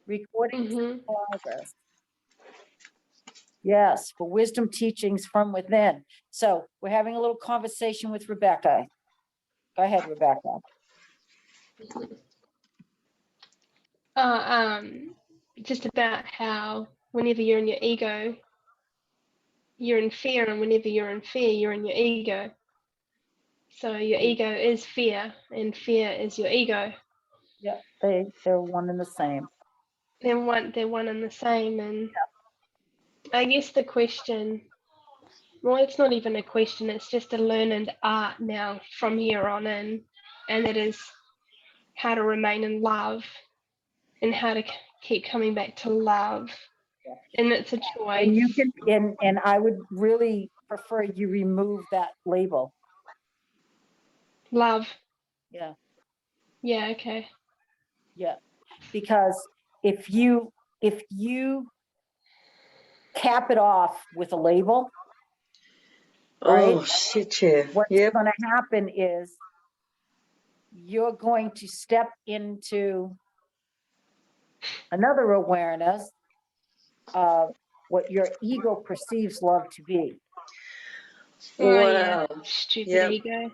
recordings Mm-hmm. in progress. Yes, for wisdom teachings from within. So we're having a little conversation with Rebecca. Go ahead, Rebecca. Just about how whenever you're in your ego, you're in fear, and whenever you're in fear, you're in your ego. So your ego is fear, and fear is your ego. Yeah, they're one and the same. They're one and the same. And I guess the question, well, it's not even a question, it's just a learned art now from here on in, and it is how to remain in love and how to keep coming back to love. And it's a choice. And you can, and I would really prefer you remove that label. Love. Yeah. Yeah, okay. Yeah. Because if you cap it off with a label, right? Oh, shit, yeah. What's Yep. going to happen is you're going to step into another awareness of what your ego perceives love to be. Oh, yeah. Wow. Stupid Yep. ego.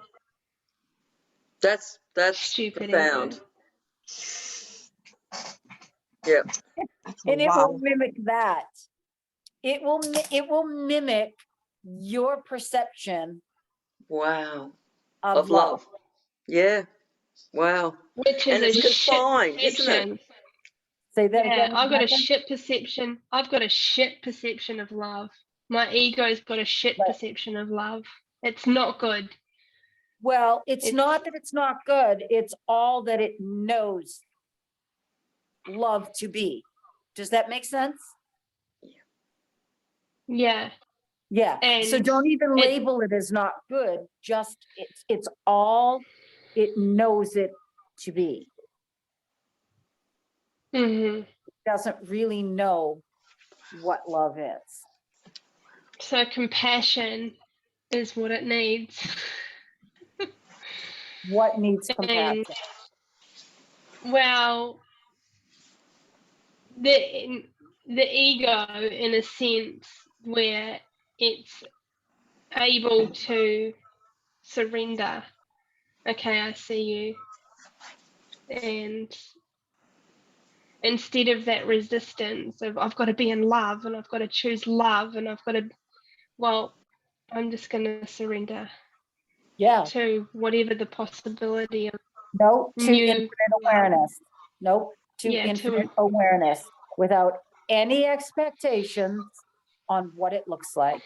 That's Stupid profound. ego. Yep. And it will mimic that. It will mimic your perception Wow. of love. Yeah. Wow. Which is And it's a shit confined, isn't it? perception. Say that Yeah, again. I've got a Rebecca? shit perception. I've got a shit perception of love. My ego's got a shit But- perception of love. It's not good. Well, it's not that it's not good. It's all that it knows love to be. Does that make sense? Yeah. Yeah. So And don't even label it as not good. Just it's all it knows it to be. mhm. It doesn't really know what love is. So compassion is what it needs. What needs And compassion? well, the ego, in a sense, where it's able to surrender. Okay, I see you. And instead of that resistance of I've got to be in love and I've got to choose love and I've got to, well, I'm just going to surrender. Yeah. To whatever the possibility of. No, to infinite awareness. Nope, to infinite awareness without any expectations on what it looks like,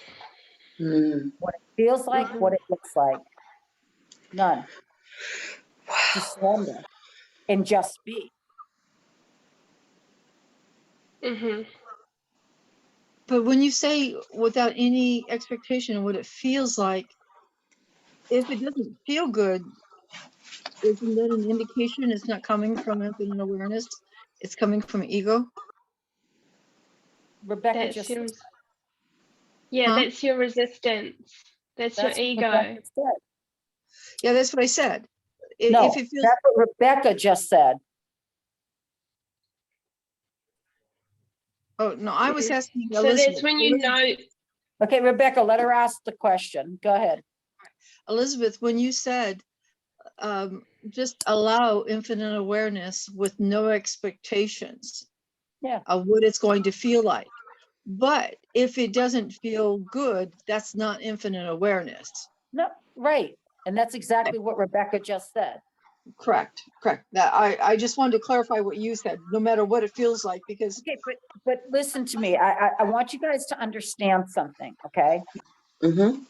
what it feels like, what it looks like. None. Wow. Just surrender and just be. Mm-hmm. But when you say without any expectation of what it feels like, if it doesn't feel good, isn't that an indication it's not coming from infinite awareness? It's coming from ego? Rebecca That's just your, yeah, that's your resistance. That's your ego. Yeah, that's what I said. No, if it feels, that's what Rebecca just said. Oh, no, I was asking So Elizabeth. that's when you know. Okay, Rebecca, let her ask the question. Go ahead. Elizabeth, when you said just allow infinite awareness with no expectations of what it's going to feel like. But if it doesn't feel good, that's not infinite awareness. No, right. And that's exactly what Rebecca just said. Correct. That I just wanted to clarify what you said, no matter what it feels like, because. Okay, but listen to me. I want you guys to understand something, okay? Mm-hmm.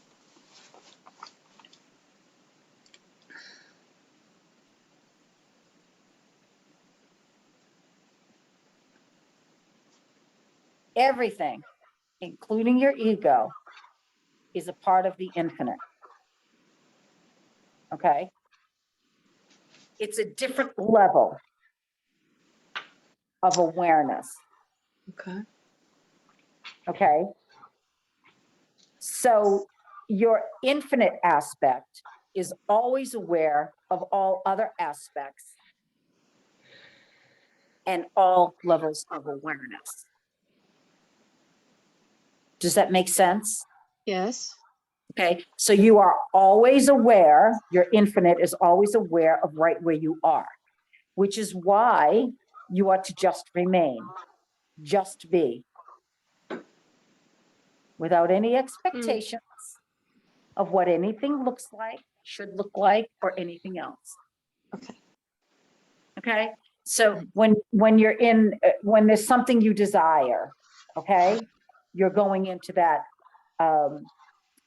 Everything, including your ego, is a part of the infinite. Okay? It's a different level of awareness. Okay. Okay? So your infinite aspect is always aware of all other aspects and all levels of awareness. Does that make sense? Yes. Okay, so you are always aware, your infinite is always aware of right where you are, which is why you are to just remain, just be, without any expectations of what anything looks like, should look like, or anything else. Okay. Okay, so when there's something you desire, okay, you're going into that,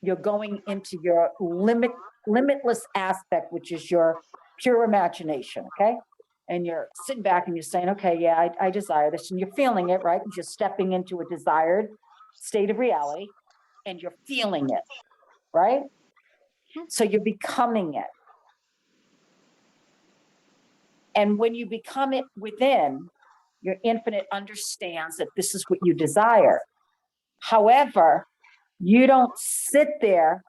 you're going into your limitless aspect, which is your pure imagination, okay? And you're sitting back and you're saying, okay, yeah, I desire this, and you're feeling it, right? You're stepping into a desired state of reality, and you're feeling it, right? So you're becoming it. And when you become it within, your infinite understands that this is what you desire. However, you don't sit there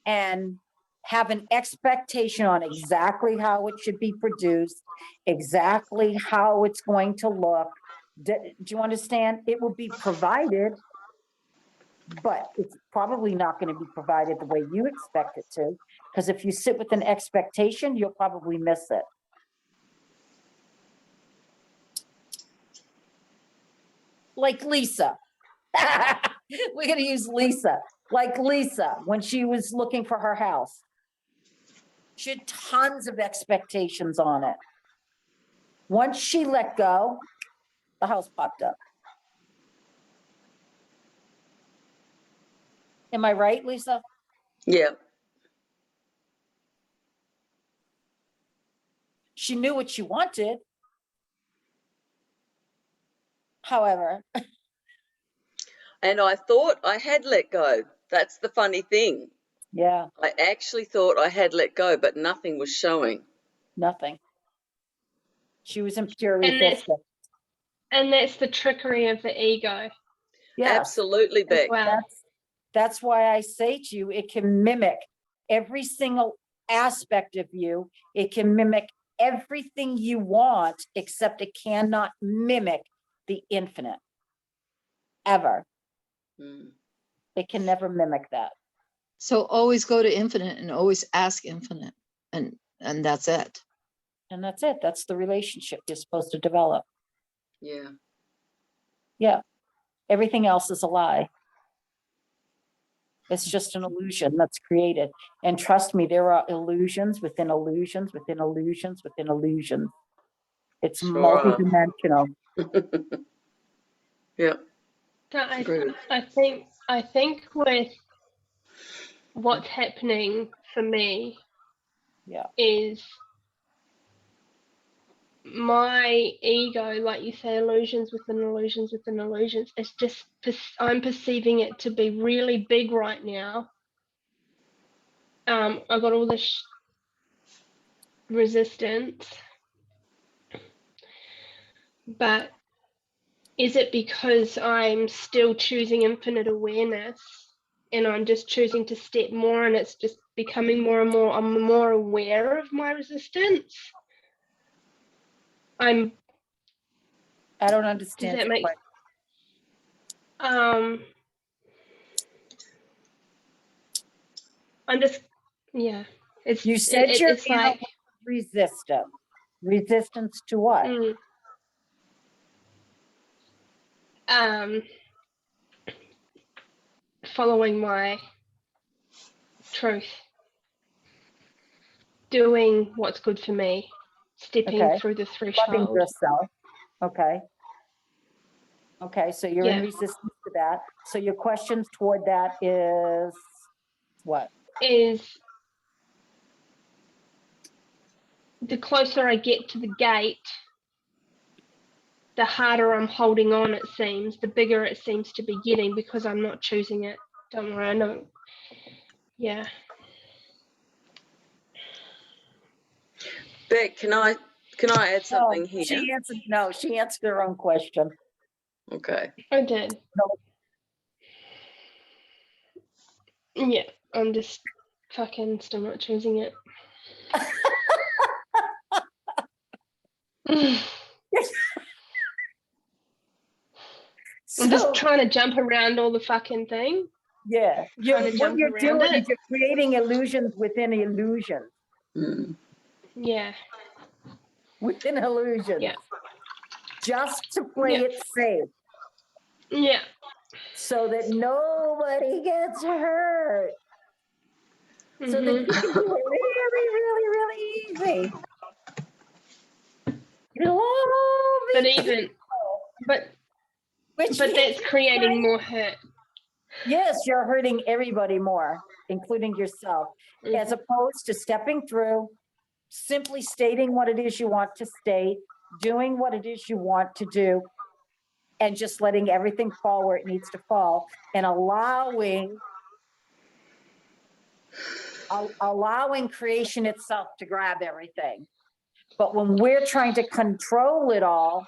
and have an expectation on exactly how it should be produced, exactly how it's going to look. Do you understand? It will be provided, but it's probably not going to be provided the way you expect it to, because if you sit with an expectation, you'll probably miss it. Like Lisa. We're going to use Lisa. Like Lisa, when she was looking for her house, she had tons of expectations on it. Once she let go, the house popped up. Am I right, Lisa? Yeah. She knew what she wanted. However, And I thought I had let go. That's the funny thing. yeah, I actually thought I had let go, but nothing was showing. nothing. She was in pure And that's resistance. and that's the trickery of the ego Yes, Absolutely, as Beck. well. that's why I say to you, it can mimic every single aspect of you. It can mimic everything you want, except it cannot mimic the infinite. Ever. It can never mimic that. So always go to infinite and always ask infinite, and that's it. And that's it. That's the relationship you're supposed to develop. Yeah. Yeah. Everything else is a lie. It's just an illusion that's created. And trust me, there are illusions within illusions within illusions within illusions. It's Sure are. multidimensional. Yeah. I think with what's happening for me, Yeah, is my ego, like you say, illusions within illusions within illusions. It's just I'm perceiving it to be really big right now. I got all this resistance, but is it because I'm still choosing infinite awareness and I'm just choosing to step more, and it's just becoming more and more, I'm more aware of my resistance? I don't Does understand. that make I'm just, yeah, You said you're it's like resistant. Resistance to what? Following my truth, doing what's good for me, stepping through the Loving threshold. yourself. Okay. Okay, so you're in resistance to that. So your questions toward that is what? Is the closer I get to the gate, the harder I'm holding on, it seems, the bigger it seems to be getting, because I'm not choosing it. Don't worry, I know. Yeah. Beck, can I add something here? She answered her own question. Okay. I did. No. Yeah, I'm just fucking still not choosing it. I'm just So, trying to jump around all the fucking thing. yeah, Trying to what jump you're around doing it. is you're creating illusions within illusions, Yeah. within illusions, Yeah. just to play Yeah. it safe, Yeah. so that nobody gets hurt, so that you can do it really, really, really easy. It'll all be But even, but which but means that's creating more hurt. yes, you're hurting everybody more, including yourself, as opposed to stepping through, simply stating what it is you want to state, doing what it is you want to do, and just letting everything fall where it needs to fall, and allowing creation itself to grab everything. But when we're trying to control it all,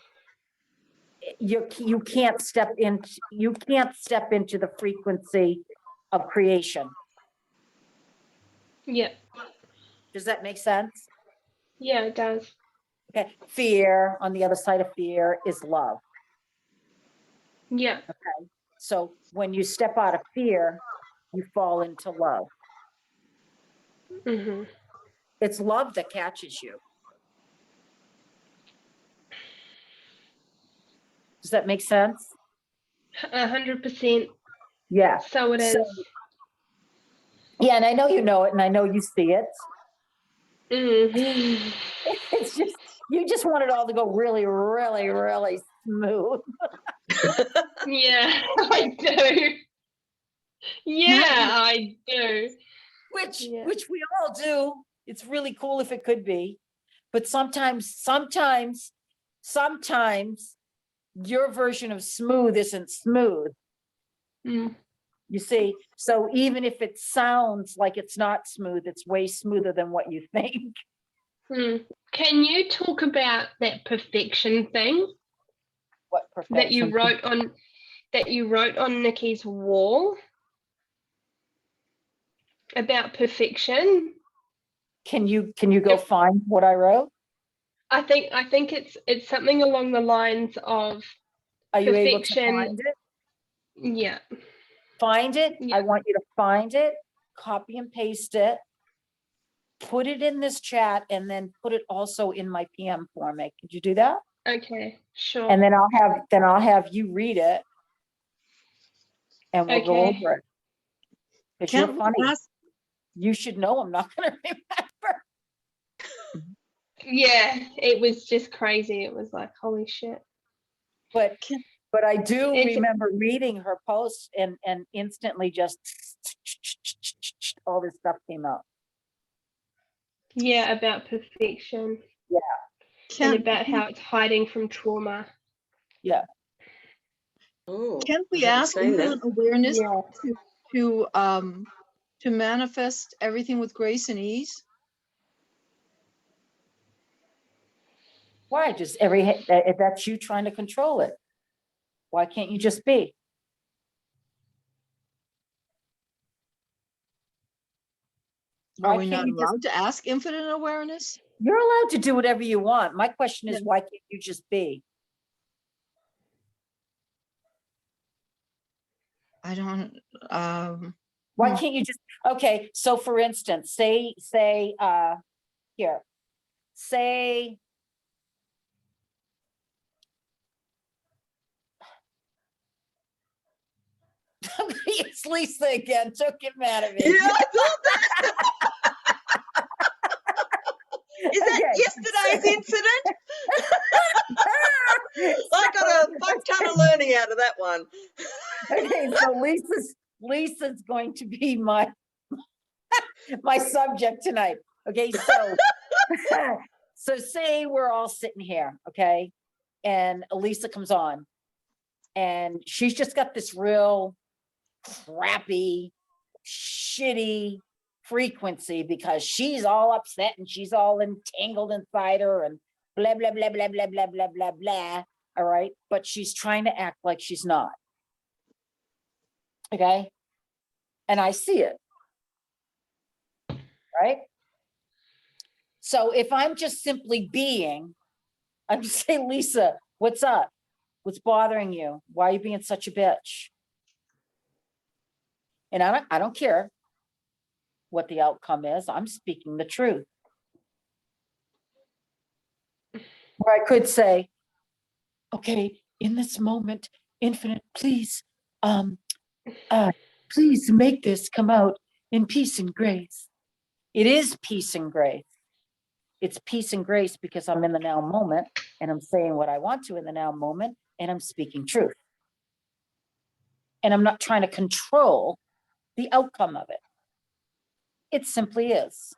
you can't step into the frequency of creation. Yeah. Does that make sense? Yeah, it does. Okay. Fear, on the other side of fear, is love. Yeah. Okay. So when you step out of fear, you fall into love. It's love that catches you. Does that make sense? 100%. Yeah. So it is. Yeah, and I know you know it, and I know you see it. Mm-hmm. It's just, you just want it all to go really, really, really smooth. Yeah, I do. Yeah, I do. Which we all do. It's really cool if it could be. But sometimes your version of smooth isn't smooth. You see, so even if it sounds like it's not smooth, it's way smoother than what you think. Can you talk about that perfection thing? What perfection? That you wrote on Nikki's wall about perfection? Can you go find what I wrote? I think it's something along the lines of Are you able to find it? Yeah. Find it. Yeah. I want you to find it, copy and paste it, put it in this chat, and then put it also in my PM format. Could you do that? Okay, sure. And then I'll have you read it, and we'll go over it. Because you're funny. You should know I'm not going to remember. Yeah, it was just crazy. It was like, holy shit. But I do remember reading her post and instantly just all this stuff came up. Yeah, about perfection. Yeah. And about how it's hiding from trauma. Yeah. Can we ask infinite awareness to manifest everything with grace and ease? Why? Just if that's you trying to control it, why can't you just be? Are we not allowed to ask infinite awareness? You're allowed to do whatever you want. My question is, why can't you just be? I don't. Why can't you just? Okay, so for instance, say here, say. It's Lisa again. Don't get mad at me. Yeah, I thought that. Is that yesterday's incident? I got a fuck ton of learning out of that one. Okay, so Lisa's going to be my subject tonight. Okay, so say we're all sitting here, okay, and Lisa comes on, and she's just got this real crappy, shitty frequency because she's all upset and she's all entangled inside her and blah blah blah blah blah blah blah blah blah. All right, but she's trying to act like she's not. Okay, and I see it. Right. So if I'm just simply being, I'm just saying, Lisa, what's up? What's bothering you? Why are you being such a bitch? And I don't care what the outcome is. I'm speaking the truth. Or I could say, okay, in this moment, Infinite, please, please make this come out in peace and grace. It is peace and grace. It's peace and grace because I'm in the now moment and I'm saying what I want to in the now moment and I'm speaking truth. And I'm not trying to control the outcome of it. It simply is.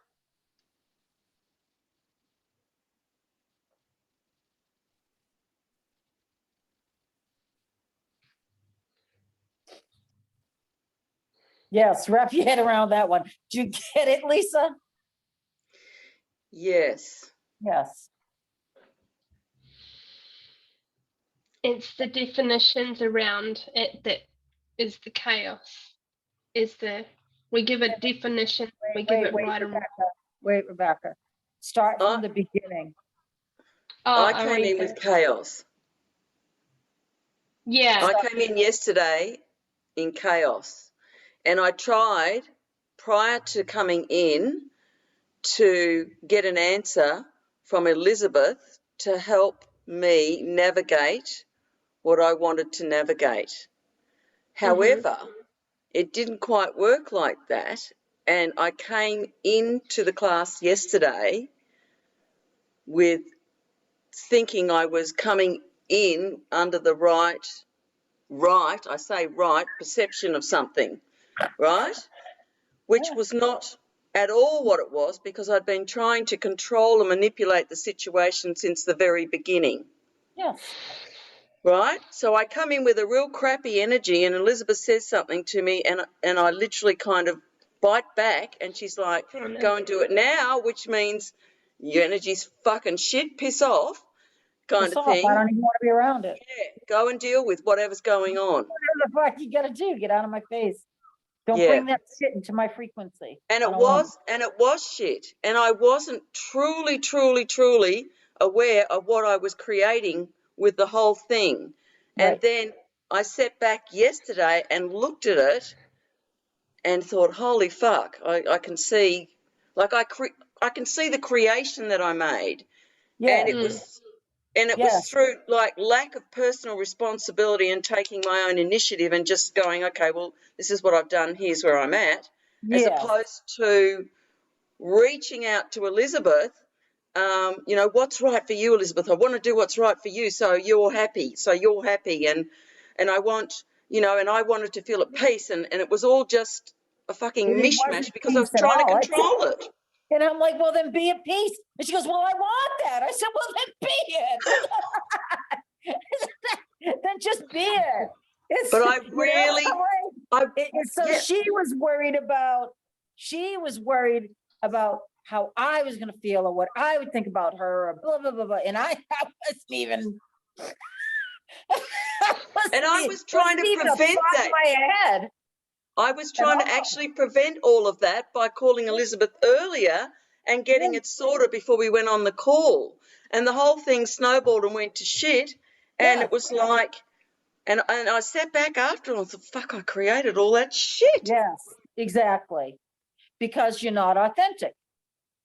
Yes, wrap your head around that one. Did you get it, Lisa? Yes. Yes. It's the definitions around it that is the chaos. We give it definition, we give it right and wrong. Wait, Rebecca. Start from the beginning. I came in with chaos. Yeah. I came in yesterday in chaos. And I tried prior to coming in to get an answer from Elizabeth to help me navigate what I wanted to navigate. However, it didn't quite work like that. And I came into the class yesterday with thinking I was coming in under the right perception of something, right? Which was not at all what it was, because I'd been trying to control and manipulate the situation since the very beginning. Yes. Right? So I come in with a real crappy energy and Elizabeth says something to me and I literally kind of bite back and she's like, go and do it now, which means your energy's fucking shit, piss off kind of thing. I don't even want to be around it. Yeah, go and deal with whatever's going on. Whatever the fuck you gotta do, get out of my face. Don't bring that shit into my frequency. And it was shit. And I wasn't truly aware of what I was creating with the whole thing. Right. And then I sat back yesterday and looked at it and thought, holy fuck, I can see, like I can see the creation that I made. Yeah. And it was through like lack of personal responsibility and taking my own initiative and just going, okay, well, this is what I've done. Here's where I'm at. As opposed to reaching out to Elizabeth, you know, what's right for you, Elizabeth? I want to do what's right for you, so you're happy. And I want, you know, and I wanted to feel at peace, and it was all just a fucking mishmash because I was trying to control it. And I'm like, well, then be at peace. And she goes, well, I want that. I said, well, then be it. Then just be it. But I really, she was worried about how I was going to feel or what I would think about her or blah, blah, blah, blah. And I wasn't even. I was trying to prevent that. My head. I was trying to actually prevent all of that by calling Elizabeth earlier and getting it sorted before we went on the call. And the whole thing snowballed and went to shit. And it was like, and I sat back after and I thought, fuck, I created all that shit. Yes, exactly. Because you're not authentic.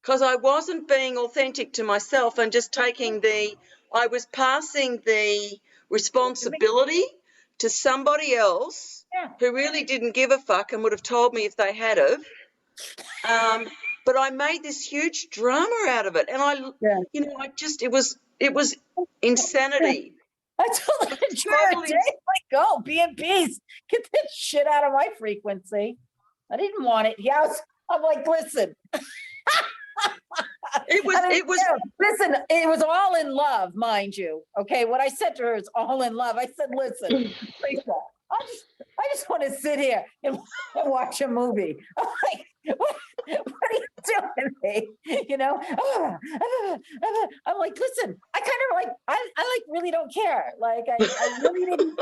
Because I wasn't being authentic to myself and just I was passing the responsibility to somebody else who really didn't give a fuck and would have told me if they had have. But I made this huge drama out of it. And it was insanity. I told her totally. Like, go, be in peace. Get this shit out of my frequency. I didn't want it. Yeah, I'm like, listen. Listen, it was all in love, mind you. Okay, what I said to her is all in love. I said, listen, Lisa, I just want to sit here and watch a movie. I'm like, what are you doing, me? You know? I'm like, listen, I kind of like, I like really don't care. Like, I really didn't,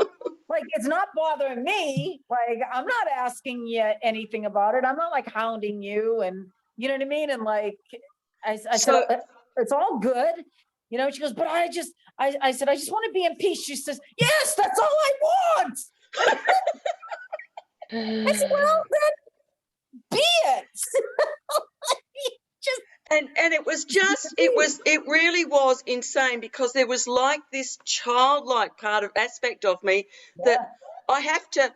like, it's not bothering me. Like, I'm not asking you anything about it. I'm not like hounding you and, you know what I mean? And like, I said, it's all good. You know, she goes, but I said, I just want to be in peace. She says, yes, that's all I want. I said, well, then be it. And it was just, it really was insane, because there was like this childlike aspect of me that I have to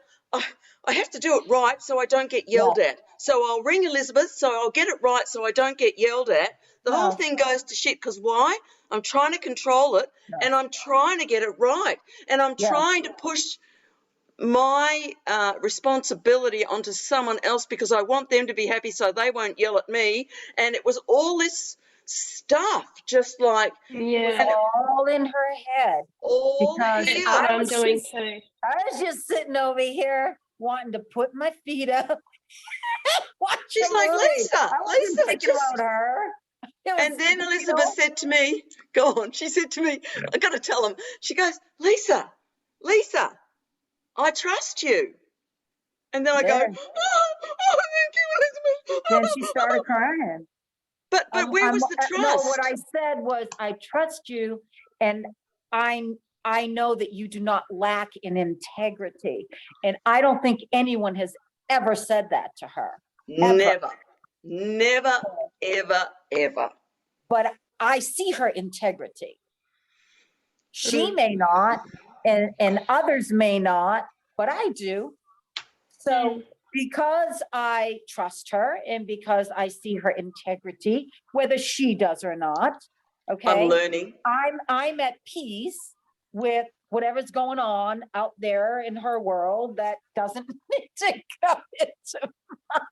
do it right so I don't get yelled at. So I'll ring Elizabeth so I'll get it right so I don't get yelled at. The whole thing goes to shit, because why? I'm trying to control it, and I'm trying to get it right, and I'm trying to push my responsibility onto someone else because I want them to be happy so they won't yell at me. And it was all this stuff, just like, it was all in her head. All That's what I'm doing too. I was just sitting over here wanting to put my feet up. She's like, Lisa, thinking about her. And then Elizabeth said to me, go on, she said to me, I got to tell them, she goes, Lisa, I trust you. And then I go, oh, thank you, Elizabeth. Then she started crying. But where was the trust? No, what I said was, I trust you, and I know that you do not lack in integrity. And I don't think anyone has ever said that to her. Never, ever. But I see her integrity. She may not, and others may not, but I do. So because I trust her and because I see her integrity, whether she does or not, okay, I'm learning. I'm at peace with whatever's going on out there in her world that doesn't need to come into mine.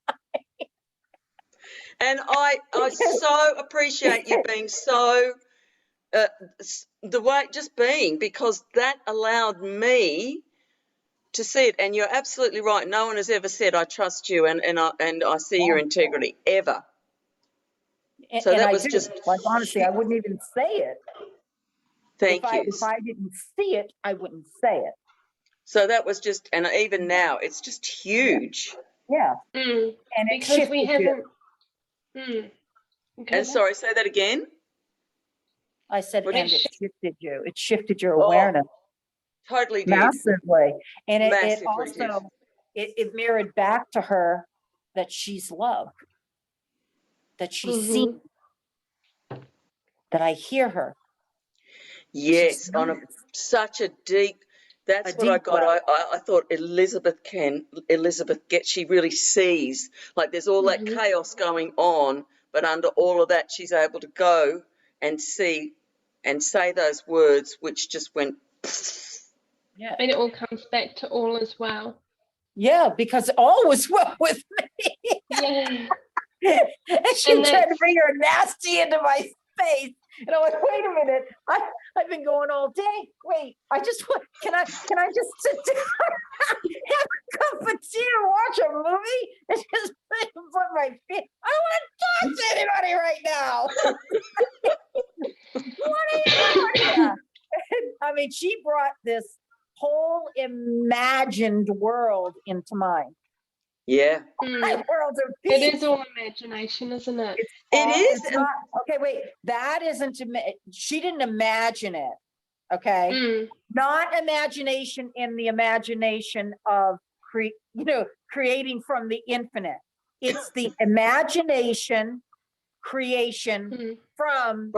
And I so appreciate you being so the way, just being, because that allowed me to see it. And you're absolutely right. No one has ever said, I trust you and I see your integrity, ever. So and that I was do. just, like, honestly, I wouldn't even say it. Thank you. If I didn't see it, I wouldn't say it. So that was just, and even now, it's just huge. Yeah. And because we haven't. And sorry, say that again. I said, and it shifted you. It shifted your awareness. Totally did. Massively. And it also, it mirrored back to her that she's loved, that she's seen, that I hear her. Yes, on such a deep, that's what I got. I thought Elizabeth she really sees, like there's all that chaos going on, but under all of that, she's able to go and see and say those words, which just went. Yeah. And it all comes back to all as well. Yeah, because all was well with me. Yeah. And she tried to bring her nasty into my space. And I'm like, wait a minute, I've been going all day. Wait, can I just sit down, have a cup of tea and watch a movie and just put my feet? I don't want to talk to anybody right now. What are you doing? I mean, she brought this whole imagined world into mine. Yeah. My world of peace. It is all imagination, isn't it? It's not, okay, wait, that isn't, she didn't imagine it, okay? Not imagination in the imagination of, creating from the infinite. It's the imagination creation from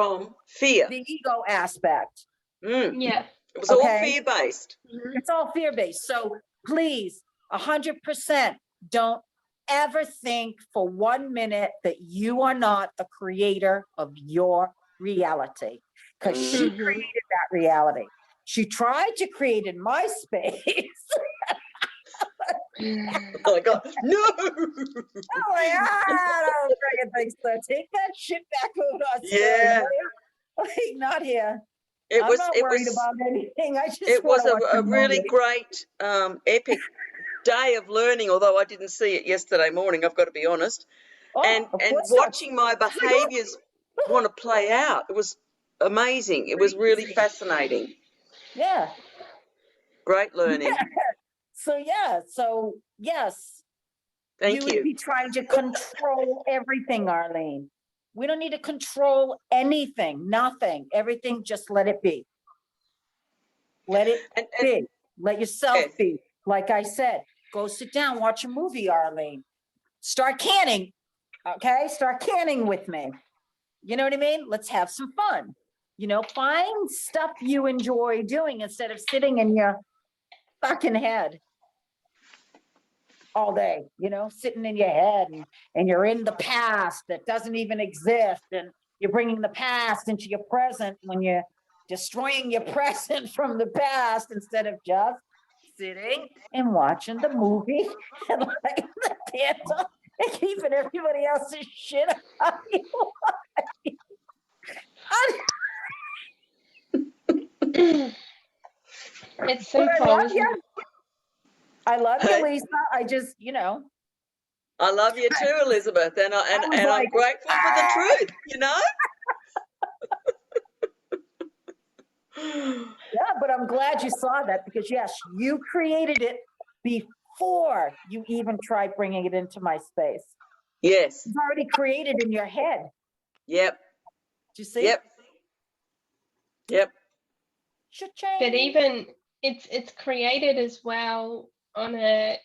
fear, the ego aspect. Yeah. It was all fear-based. It's all fear-based. So please, 100%, don't ever think for 1 minute that you are not the creator of your reality, because she created that reality. She tried to create in my space. Oh my God, no! Oh my God, I don't freaking think so. Take that shit back over to Australia. Yeah. Like, not here. I'm not worried about anything. I just it was a really movie. great, epic day of learning, although I didn't see it yesterday morning, I've got to be honest. And watching my behaviours want to play out, it was amazing. It was really fascinating. Yeah. Great learning. So yes. Thank you. You would be trying to control everything, Arlene. We don't need to control anything, nothing, everything, just let it be. Let it be. Let yourself be. Like I said, go sit down, watch a movie, Arlene. Start canning, okay? Start canning with me. You know what I mean? Let's have some fun. You know, find stuff you enjoy doing instead of sitting in your fucking head all day, you know, sitting in your head and you're in the past that doesn't even exist. And you're bringing the past into your present when you're destroying your present from the past instead of just sitting and watching the movie and lighting the candle and keeping everybody else's shit on you. It's simple. I love you, Lisa. I just, you know. I love you too, Elizabeth, and I'm grateful for the truth, you know? Yeah, but I'm glad you saw that because, yes, you created it before you even tried bringing it into my space. Yes. It's already created in your head. Yep. Do you see? Yep. Yep. But even it's created as well on a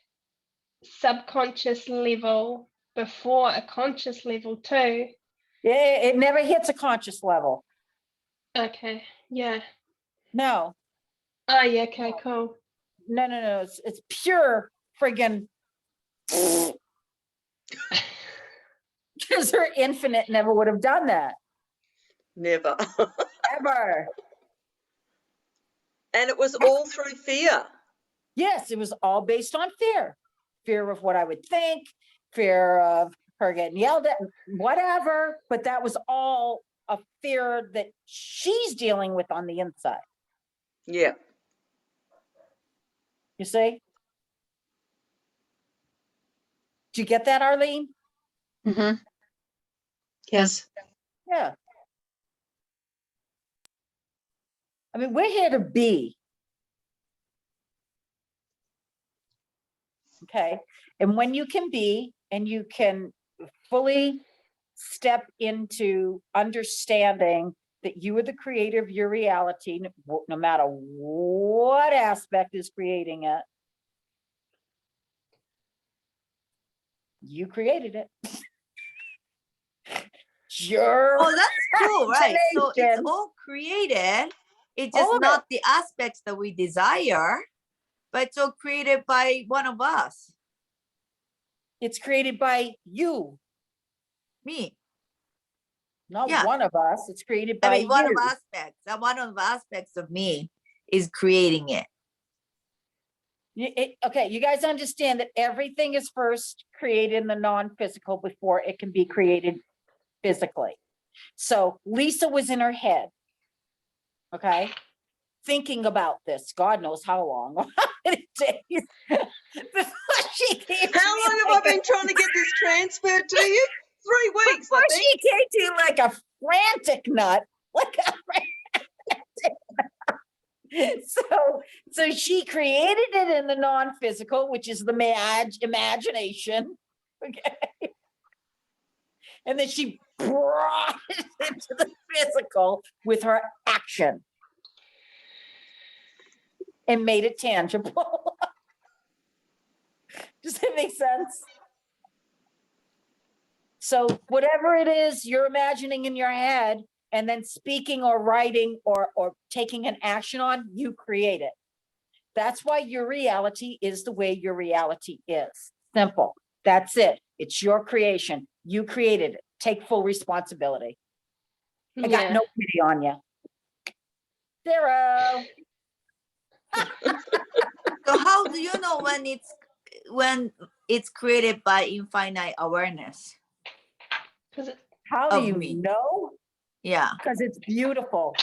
subconscious level before a conscious level too. Yeah, it never hits a conscious level. Okay. Yeah. No. Oh yeah. Okay. Cool. No. It's pure friggin'. Because her infinite never would have done that. Never. Ever. And it was all through fear. Yes, it was all based on fear. Fear of what I would think, fear of her getting yelled at, whatever. But that was all a fear that she's dealing with on the inside. Yeah. You see? Do you get that, Arlene? Mm-hmm. Yes. Yeah. I mean, we're here to be. Okay. And when you can be and you can fully step into understanding that you are the creator of your reality, no matter what aspect is creating it, you created it. Sure. Oh, that's cool, right? So it's all created. It's just not the aspects that we desire, but it's all created by one of us. It's created by you. Me. Not one of us. It's created by you. One of aspects of me is creating it. Okay, you guys understand that everything is first created in the non-physical before it can be created physically. So Lisa was in her head, okay, thinking about this. God knows how long. How long have I been trying to get this transferred to you? 3 weeks, I think. She came to you like a frantic nut, like a frantic nut. So she created it in the non-physical, which is the imagination, okay? And then she brought it into the physical with her action and made it tangible. Does that make sense? So whatever it is you're imagining in your head and then speaking or writing or taking an action on, you create it. That's why your reality is the way your reality is. Simple. That's it. It's your creation. You created it. Take full responsibility. I got no pity on you. 0. So how do you know when it's created by infinite awareness? How do you know? Yeah. Because it's beautiful.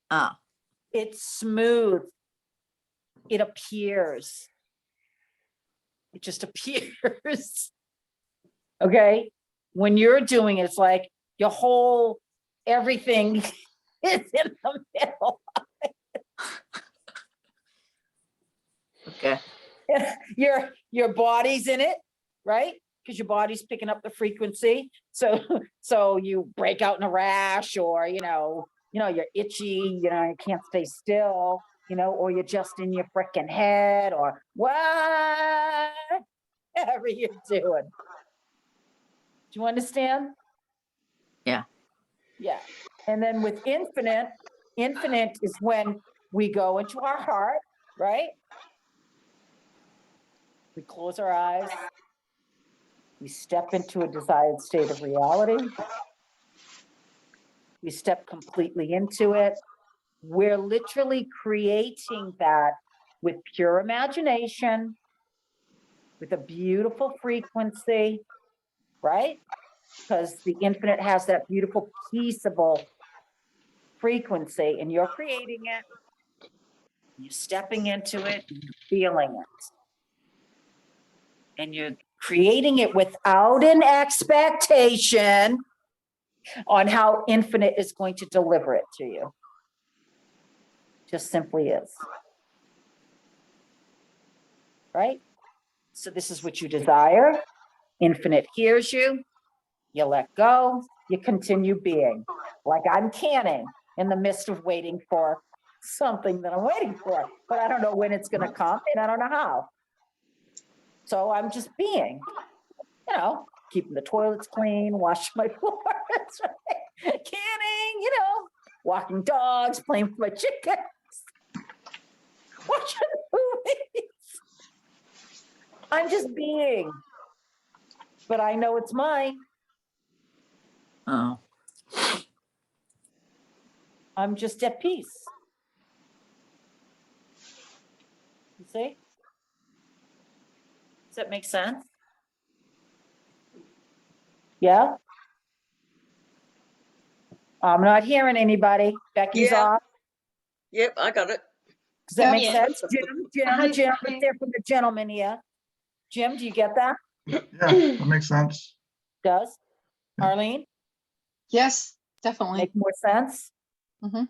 Ah. It's smooth. It appears. It just appears. Okay? When you're doing it, it's like your whole everything is in the middle. Okay. Your body's in it, right? because your body's picking up the frequency. So, so you break out in a rash, or, you're itchy, you can't stay still, or you're just in your freaking head, or whatever you're doing. Do you understand? Yeah. Yeah. And then with infinite is when we go into our heart, right? We close our eyes. We step into a desired state of reality. We step completely into it. We're literally creating that with pure imagination, with a beautiful frequency, right? Because the infinite has that beautiful, peaceable frequency, and you're creating it. You're stepping into it, and you're feeling it. And you're creating it without an expectation on how infinite is going to deliver it to you. Just simply is. Right? So this is what you desire. Infinite hears you. You let go. You continue being. Like I'm canning in the midst of waiting for something that I'm waiting for, but I don't know when it's going to come, and I don't know how. So I'm just being, keeping the toilets clean, washing my floors, right? Canning, walking dogs, playing with my chickens, watching movies. I'm just being, but I know it's mine. Oh. I'm just at peace. You see? Does that make sense? Yeah? I'm not hearing anybody. Becky's off. Yep, I got it. Does that make Yeah. sense? Jim, let's hear from the gentleman here. Jim, do you get that? Yeah, that makes sense. Does? Yeah. Arlene? Yes, definitely. Make more sense? Mhm.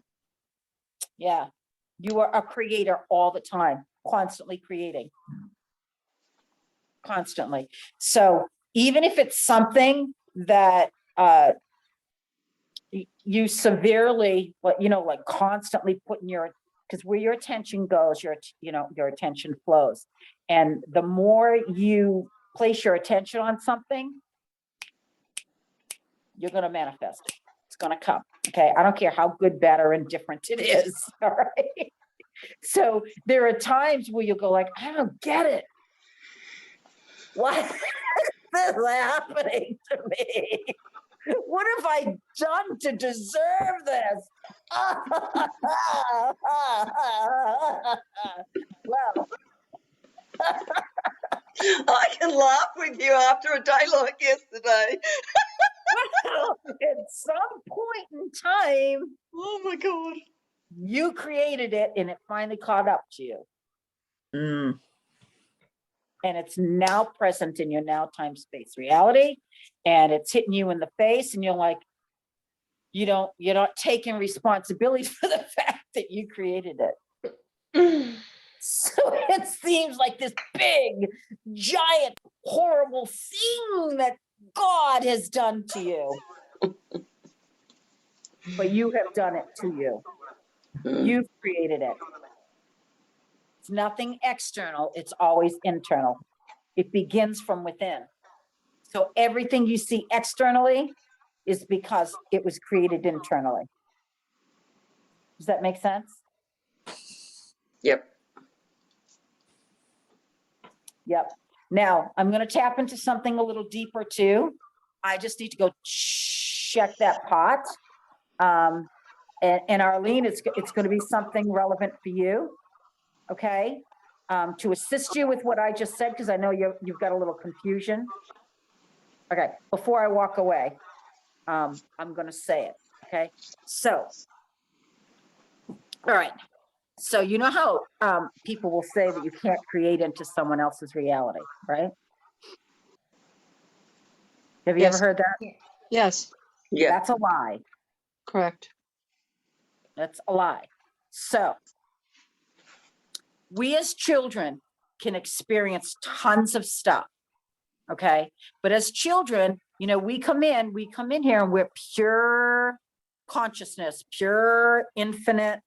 Yeah. You are a creator all the time, constantly creating. Constantly. So even if it's something that you severely, like constantly putting because where your attention goes, your attention flows. And the more you place your attention on something, you're going to manifest it. It's going to come. Okay. I don't care how good, bad, or indifferent it is. All right. So there are times where you'll go like, I don't get it. What is happening to me? What have I done to deserve this? Well, I can laugh with you after a day like yesterday. at some point in time, Oh my God. you created it and it finally caught up to you. Mm. And it's now present in your now time space reality, and it's hitting you in the face, and you're like, you're not taking responsibility for the fact that you created it. So it seems like this big, giant, horrible thing that God has done to you. But you have done it to you. You've created it. It's nothing external, it's always internal. It begins from within. So everything you see externally is because it was created internally. Does that make sense? Yep. Yep. Now, I'm going to tap into something a little deeper too. I just need to go check that pot. And Arlene, it's going to be something relevant for you. Okay. To assist you with what I just said, because I know you've got a little confusion. Okay. Before I walk away, I'm going to say it. Okay. So, all right. So you know how people will say that you can't create into someone else's reality, right? Have you ever heard that? Yes. Yeah. That's a lie. Correct. That's a lie. So we as children can experience tons of stuff. Okay. But as children, you know, we come in here and we're pure consciousness, pure infinite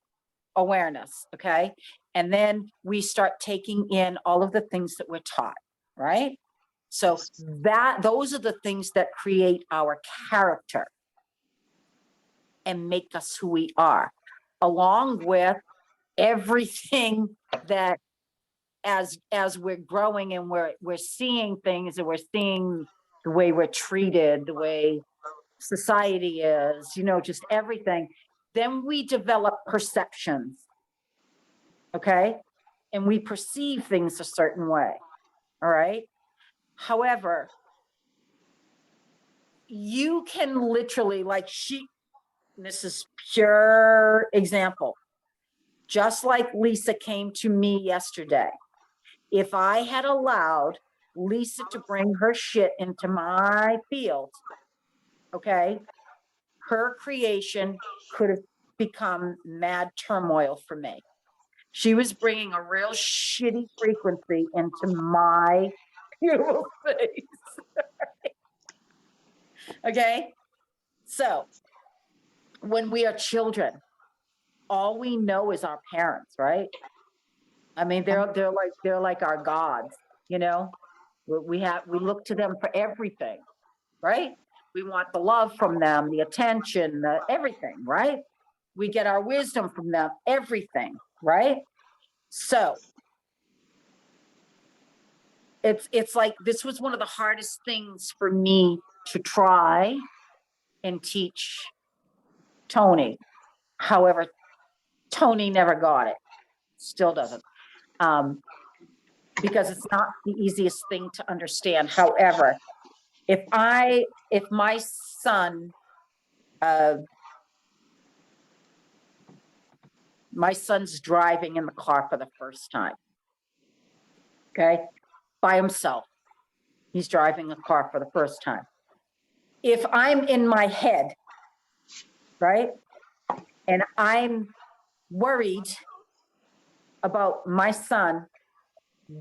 awareness. Okay. And then we start taking in all of the things that we're taught, right? So those are the things that create our character and make us who we are, along with everything that as we're growing and we're seeing things, and we're seeing the way we're treated, the way society is, you know, just everything, then we develop perceptions. Okay. And we perceive things a certain way. All right. However, you can literally, like this is pure example, just like Lisa came to me yesterday. If I had allowed Lisa to bring her shit into my field, okay, her creation could have become mad turmoil for me. She was bringing a real shitty frequency into my beautiful space. Okay, so when we are children, all we know is our parents, right? I mean, they're like our gods, you know. We look to them for everything, right? We want the love from them, the attention, everything, right? We get our wisdom from them, everything, right? So it's like, this was one of the hardest things for me to try and teach Tony. However, Tony never got it, still doesn't, because it's not the easiest thing to understand. However, if my son, my son's driving in the car for the first time, okay, by himself, he's driving a car for the first time. If I'm in my head, right, and I'm worried about my son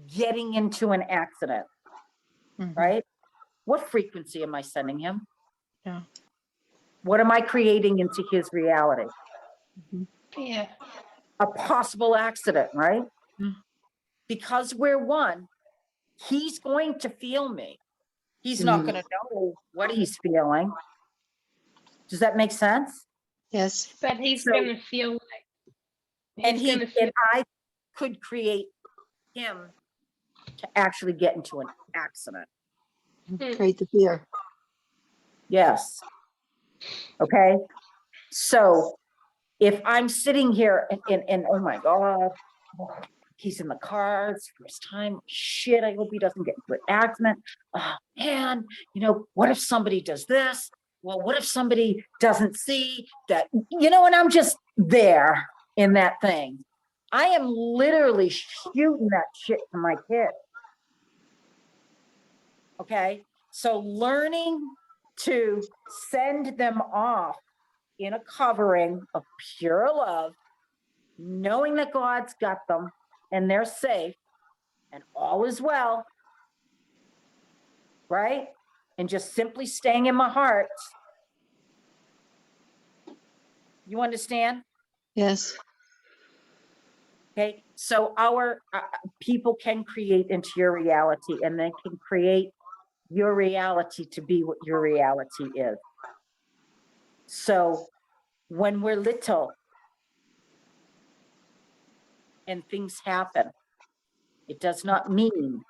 getting into an accident, right? What frequency am I sending him? Yeah. What am I creating into his reality? Yeah. A possible accident, right? Because we're one, he's going to feel me. He's not going to know what he's feeling. Does that make sense? Yes. But he's going to feel like, and I could create him to actually get into an accident. Create the fear. Yes. Okay. So if I'm sitting here and oh my God, he's in the car, it's the first time, shit, I hope he doesn't get into an accident. Oh man, you know, what if somebody does this? Well, what if somebody doesn't see that, you know, and I'm just there in that thing. I am literally shooting that shit to my kid. Okay. So learning to send them off in a covering of pure love, knowing that God's got them and they're safe and all is well, right? And just simply staying in my heart. You understand? Yes. Okay. So our people can create into your reality, and they can create your reality to be what your reality is. So when we're little and things happen, it does not mean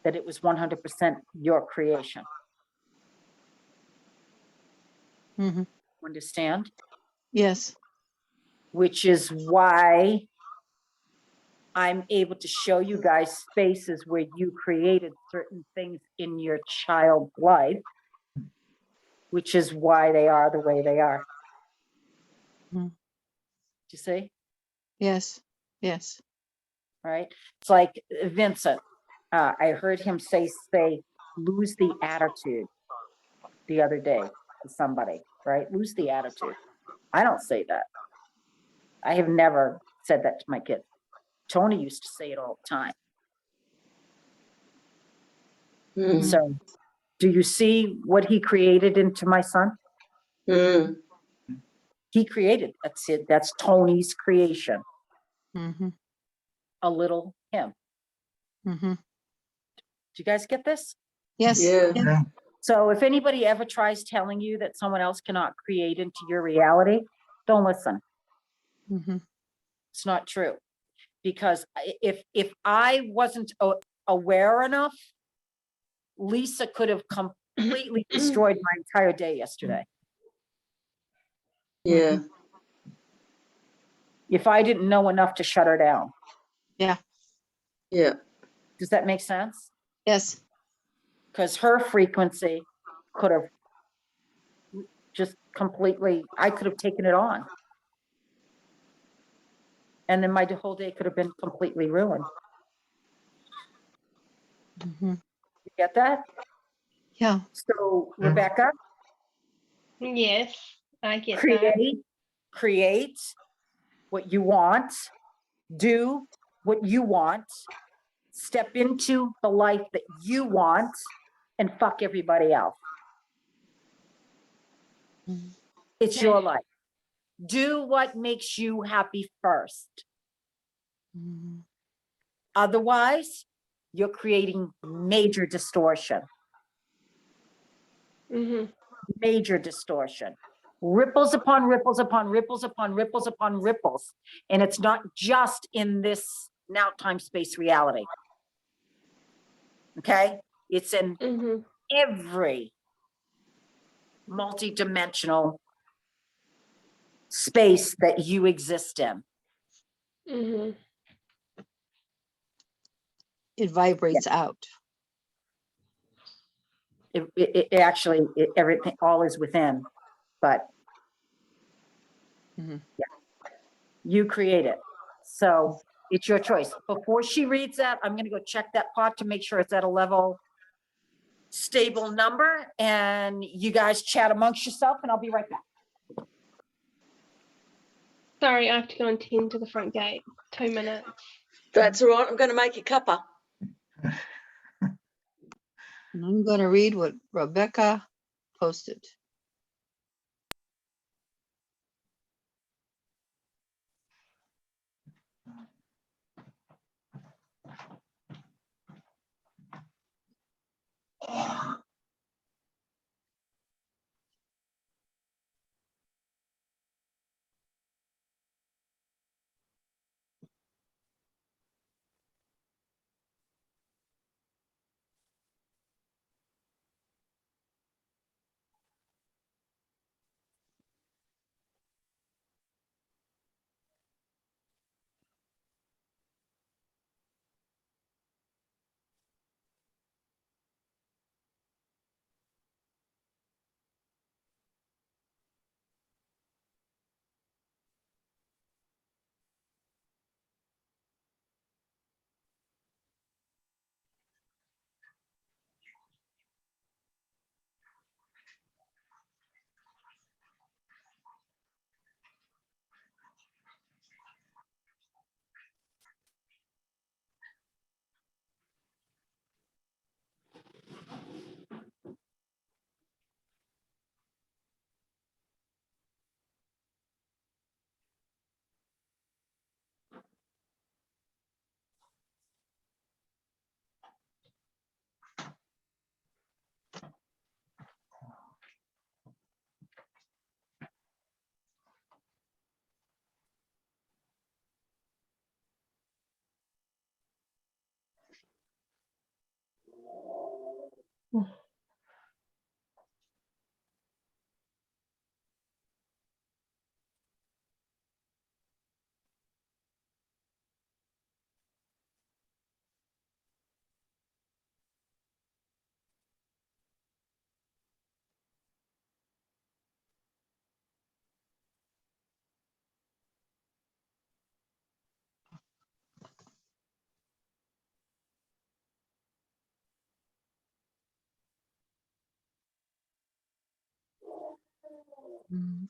that it was 100% your creation. Understand? Yes. Which is why I'm able to show you guys spaces where you created certain things in your child's life, which is why they are the way they are. Do you see? Yes. Yes. Right? It's like Vincent. I heard him say, lose the attitude the other day to somebody, right? Lose the attitude. I don't say that. I have never said that to my kids. Tony used to say it all the time. So do you see what he created into my son? He created, that's it. That's Tony's creation. A little him. Do you guys get this? Yes. Yeah. So if anybody ever tries telling you that someone else cannot create into your reality, don't listen. It's not true. Because if I wasn't aware enough, Lisa could have completely destroyed my entire day yesterday. Yeah. If I didn't know enough to shut her down. Yeah. Yeah. Does that make sense? Yes. Because her frequency could have just completely, I could have taken it on. And then my whole day could have been completely ruined. You get that? Yeah. So, Rebecca? Yes, I get that. Create what you want, do what you want, step into the life that you want, and fuck everybody else. It's your life. Do what makes you happy first. Otherwise, you're creating major distortion. Major distortion. Ripples upon ripples upon ripples upon ripples upon ripples. And it's not just in this now time space reality. Okay? It's in every multidimensional space that you exist in. It vibrates out. It actually, everything, all is within, but yeah, you create it. So it's your choice. Before she reads that, I'm going to go check that pot to make sure it's at a level stable number, and you guys chat amongst yourself, and I'll be right back. Sorry, I have to go and tend to the front gate. 2 minutes. That's all right. I'm going to make a cuppa. And I'm going to read what Rebecca posted.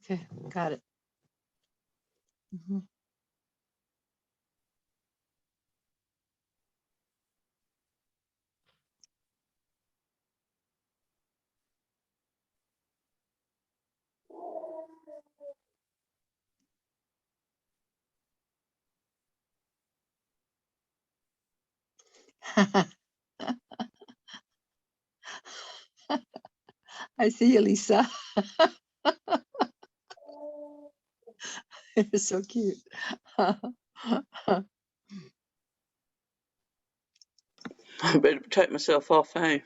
Okay, got it. I see you, Lisa. You're so cute. I better take myself off, hey?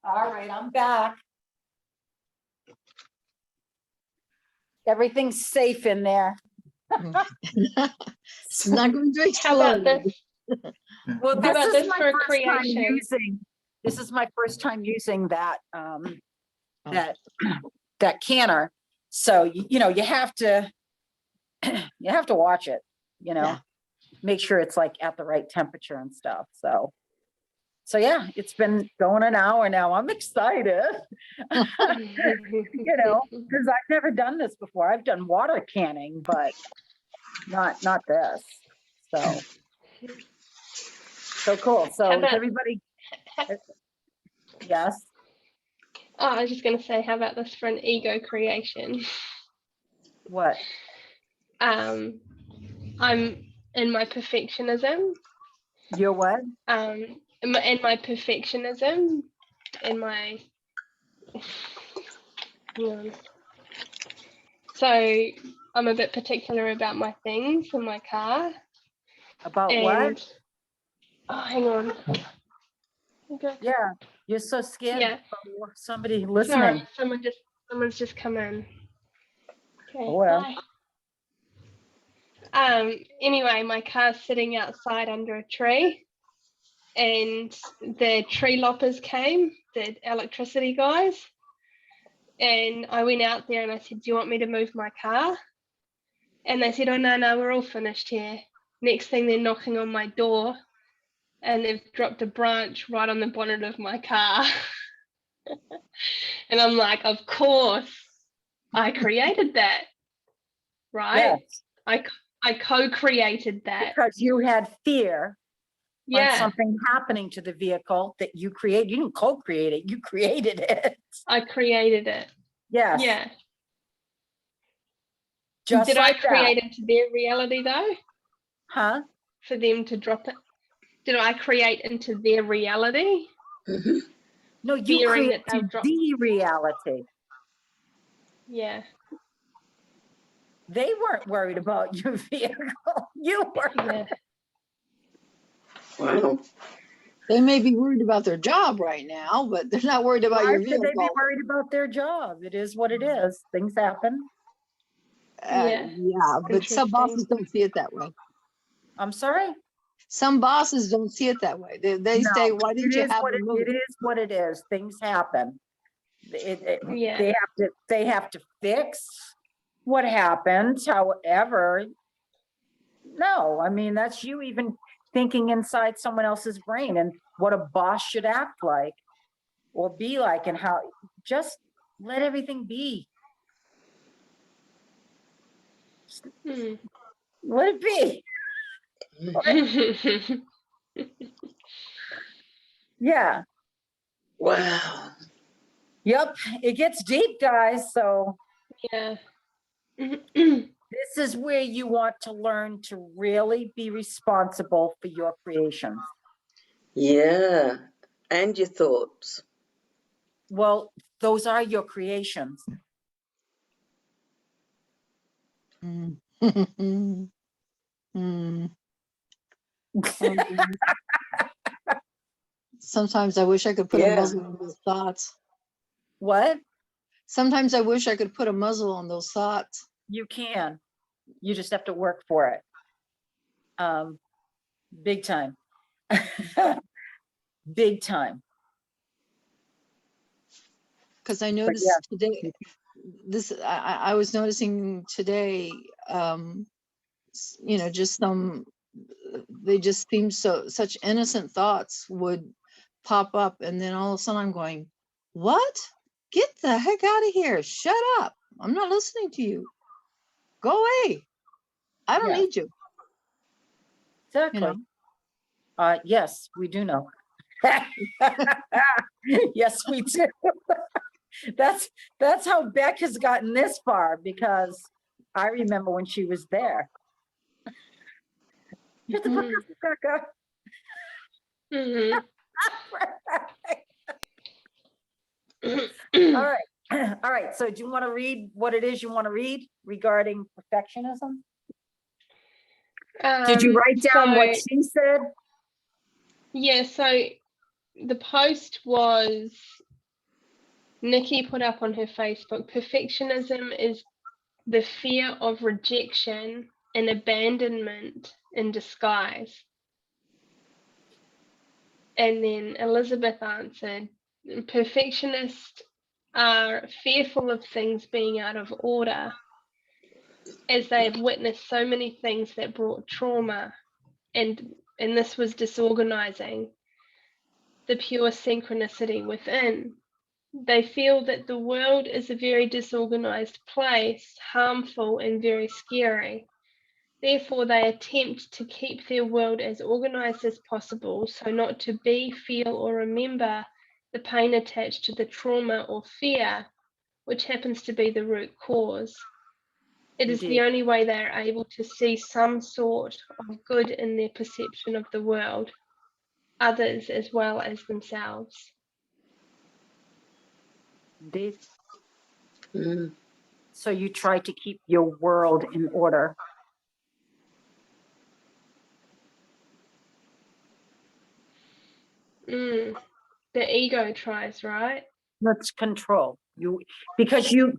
All right, I'm back. Everything's safe in there. It's not going to How about explode. this? Well, How about this for creation? This is my first time using that that canner. So you know, you have to watch it, you know, Yeah. make sure it's like at the right temperature and stuff. So yeah, it's been going an hour now. I'm excited. You know, because I've never done this before. I've done water canning, but not this. So cool. So How is about- everybody? Yes. Oh, I was just going to say, how about this for an ego creation? What? I'm in my perfectionism. You're what? In my perfectionism, in my. Hang on. So I'm a bit particular about my things in my car. About what? Oh, hang on. Okay. Yeah, you're so scared. Yeah. Of somebody listening. Sorry, someone's just come in. Okay. Oh, well. Bye. Anyway, my car's sitting outside under a tree, and the tree loppers came, the electricity guys, and I went out there and I said, "Do you want me to move my car?" And they said, "Oh no, we're all finished here." Next thing, they're knocking on my door, and they've dropped a branch right on the bonnet of my car. And I'm like, of course, I created that, right? Yes. I co-created that. Because you had fear on Yeah, something happening to the vehicle that you created. You didn't co-create it, you created it. I created it. Yes. Yeah. Just Did like I create that. into their reality though? Huh? For them to drop it? Did I create into their reality? No, you Fearing created that they'll drop. the reality. Yeah. They weren't worried about your vehicle. You were. Yeah. Wow. They may be worried about their job right now, but they're not worried about Why your should they be vehicle. worried about their job? It is what it is. Things happen. Yeah. Yeah, but some bosses don't see it that way. I'm sorry? Some bosses don't see it that way. They No, say, why didn't you have them move? It is what it is. Things happen. Yeah. They have to fix what happened. However, no, I mean, that's you even thinking inside someone else's brain and what a boss should act like or be like, and how just let everything be. Let it be. Yeah. Wow. Yep. It gets deep, guys. So yeah. this is where you want to learn to really be responsible for your creations. Yeah. And your thoughts. Well, those are your creations. Sometimes I wish I could put a muzzle on those thoughts. What? Sometimes I wish I could put a muzzle on those thoughts. You can. You just have to work for it. Big time. Big time. Because I noticed today, I was noticing today, you know, just they just seem such innocent thoughts would pop up, and then all of a sudden I'm going, what? get the heck out of here. Shut up. I'm not listening to you. Go away. I don't need you. Exactly. You know? Yes, we do know. Yes, we do. That's how Beck has gotten this far, because I remember when she was there. Shut the fuck up, Becca. All right. All right. So do you want to read what it is you want to read regarding perfectionism? Did you write down what she said? Yeah, so the post was Nikki put up on her Facebook, perfectionism is the fear of rejection and abandonment in disguise. And then Elizabeth answered, perfectionists are fearful of things being out of order, as they have witnessed so many things that brought trauma, and this was disorganizing the pure synchronicity within. They feel that the world is a very disorganized place, harmful and very scary. Therefore, they attempt to keep their world as organized as possible, so not to be, feel, or remember the pain attached to the trauma or fear, which happens to be the root cause. It is the only way they are able to see some sort of good in their perception of the world, others as well as themselves. Indeed. So you try to keep your world in order. The ego tries, right? Let's control you, because you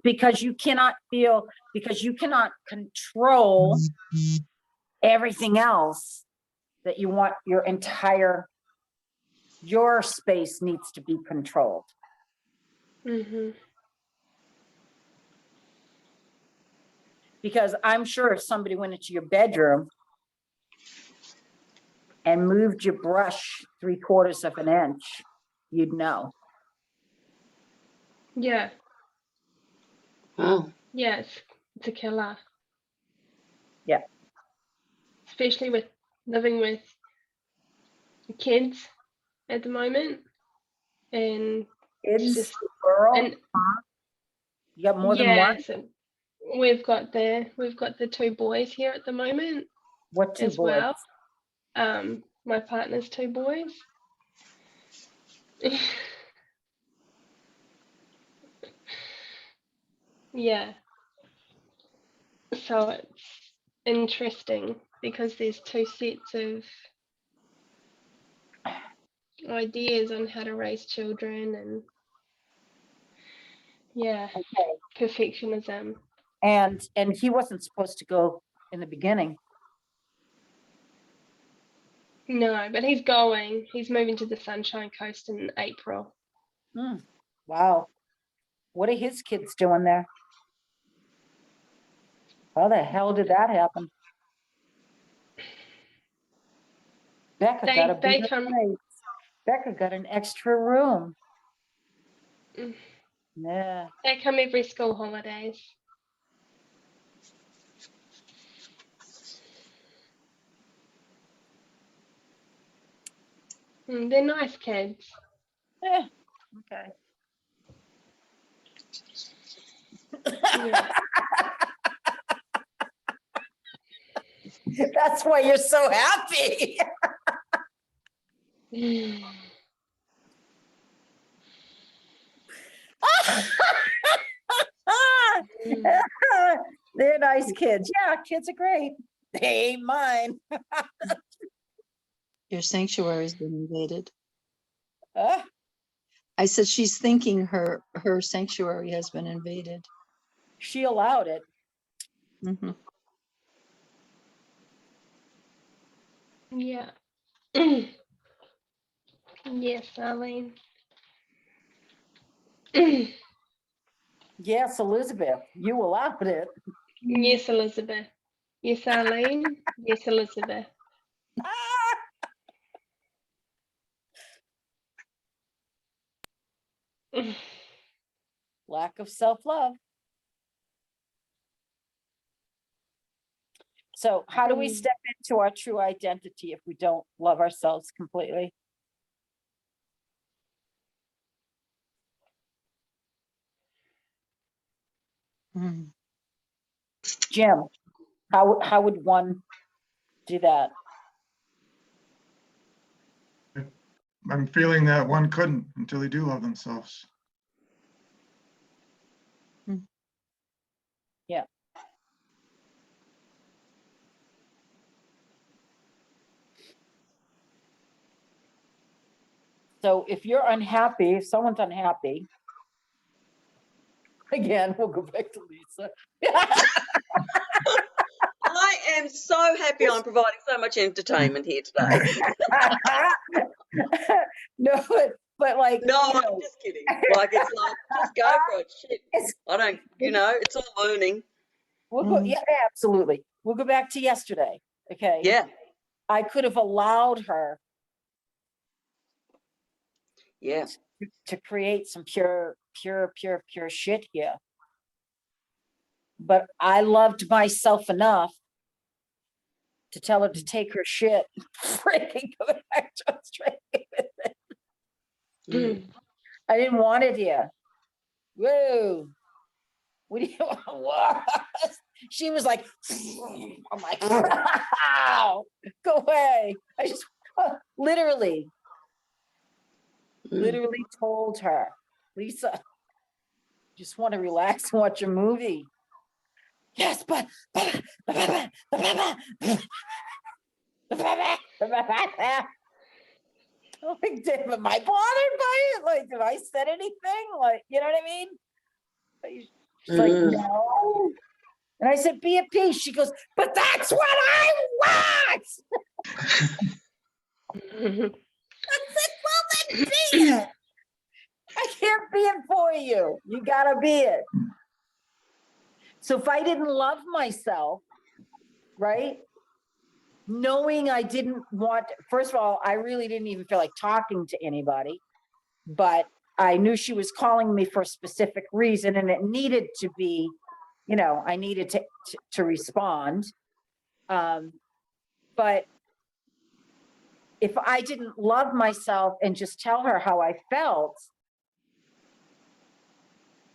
cannot feel, because you cannot control everything else that you want. Your space needs to be controlled. Because I'm sure if somebody went into your bedroom and moved your brush 3/4 of an inch, you'd know. Yeah. Oh. Yeah, it's a killer. Yeah. Especially with living with kids at the moment. And Kids, just, girl, and you got more than one? So we've got the 2 boys here at the moment. What 2 as boys? Well. My partner's 2 boys. Yeah. So it's interesting because there's 2 sets of ideas on how to raise children, and perfectionism. And he wasn't supposed to go in the beginning. No, but he's going. He's moving to the Sunshine Coast in April. Wow. What are his kids doing there? How the hell did that happen? Becca got a bigger place. Becca got an extra room. Yeah. They come every school holidays. They're nice kids. Yeah. Okay. Yeah. That's why you're so happy. They're nice kids. Yeah, kids are great. They ain't mine. Your sanctuary's been invaded. I said she's thinking her sanctuary has been invaded. She allowed it. Yeah. Yes, Arlene. Yes, Elizabeth, you allowed it. Yes, Elizabeth. Yes, Arlene. Yes, Elizabeth. lack of self-love. So how do we step into our true identity if we don't love ourselves completely? Jim, how would one do that? I'm feeling that one couldn't until they do love themselves. Yeah. So if you're unhappy, if someone's unhappy, again, we'll go back to Lisa. I am so happy I'm providing so much entertainment here today. No, but like, no, I'm just kidding. Like, it's like, just go for it. Shit. I don't, it's all learning. We'll go, yeah, absolutely. We'll go back to yesterday. Okay. Yeah. I could have allowed her. Yeah. To create some pure shit here. But I loved myself enough to tell her to take her shit. Freaking go back to Australia with it. I didn't want it here. Whoa. What do you want? She was like, I'm like, wow, go away. I just literally told her, Lisa, just want to relax and watch a movie. Yes, but am I bothered by it? Like, did I said anything? Like, you know what I mean? She's like, no. And I said, be at peace. She goes, but that's what I want. I said, well, then be it. I can't be it for you. You gotta be it. So if I didn't love myself, right? Knowing I didn't want, first of all, I really didn't even feel like talking to anybody, but I knew she was calling me for a specific reason and it needed to be, I needed to respond. But if I didn't love myself and just tell her how I felt,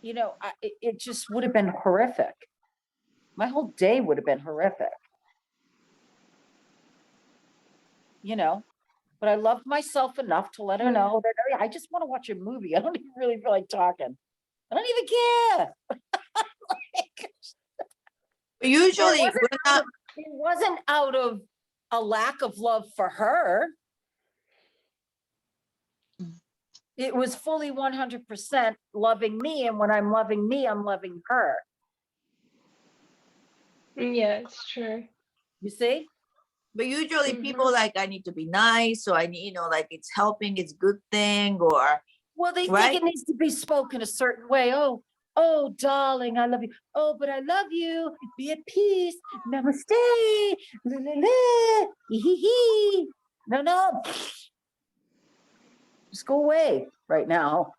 it just would have been horrific. My whole day would have been horrific. But I loved myself enough to let her know that I just want to watch a movie. I don't even really feel like talking. I don't even care. Usually it wasn't out of a lack of love for her. It was fully 100% loving me. And when I'm loving me, I'm loving her. Yeah, it's true. You see? But usually people like, I need to be nice, so I need, like it's helping, it's a good thing, or well, they think it needs to be spoken a certain way. Oh, darling, I love you. Oh, but I love you. Be at peace. Namaste. La, la, la. No. Just go away right now.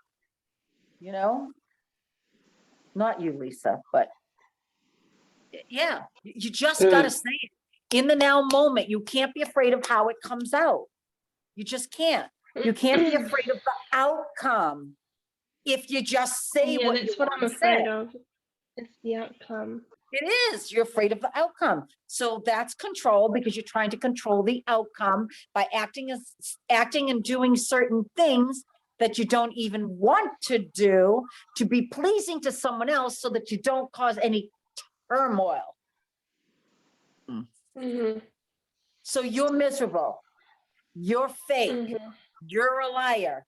Not you, Lisa, but yeah, you just gotta say it. In the now moment, you can't be afraid of how it comes out. You just can't. You can't be afraid of the outcome if you just say what you want to say. I'm afraid of. It's the outcome. It is. You're afraid of the outcome. So that's control because you're trying to control the outcome by acting and doing certain things that you don't even want to do to be pleasing to someone else so that you don't cause any turmoil. So you're miserable. You're fake. You're a liar.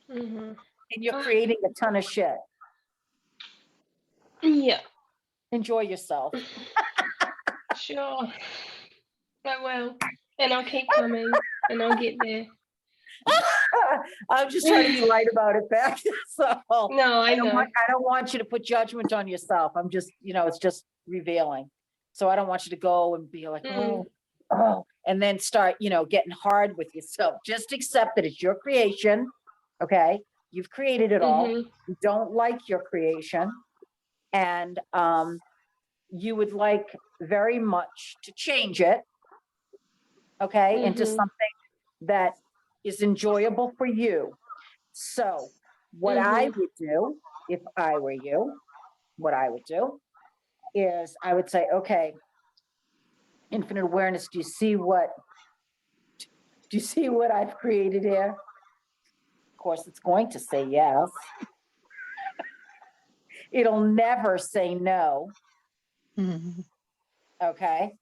And you're creating a ton of shit. Yeah. Enjoy yourself. Sure. I will. And I'll keep coming and I'll get there. I'm just trying to be light about it, Beck. So no, I know. I don't want you to put judgment on yourself. I'm just, it's just revealing. So I don't want you to go and be like, oh, and then start, getting hard with yourself. Just accept that it's your creation. Okay. You've created it all. Mhm. You don't like your creation. And you would like very much to change it, okay, into Mhm. something that is enjoyable for you. So what I Mhm. would do if I were you, what I would do is I would say, okay, infinite awareness, do you see what I've created here? Of course, it's going to say yes. It'll never say no. Mhm. Okay.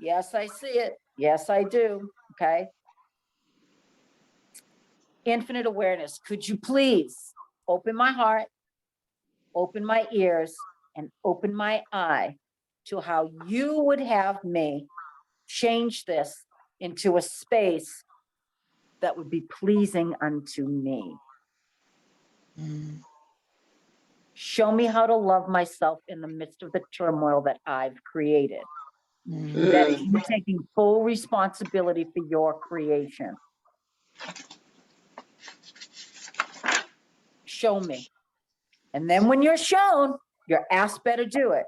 Yes, I see it. Yes, I do. Okay. Infinite awareness, could you please open my heart, open my ears, and open my eye to how you would have me change this into a space that would be pleasing unto me. Mhm. Show me how to love myself in the midst of the turmoil that I've created. Mhm. That is you taking full responsibility for your creation. Show me. And then when you're shown, your ass better do it.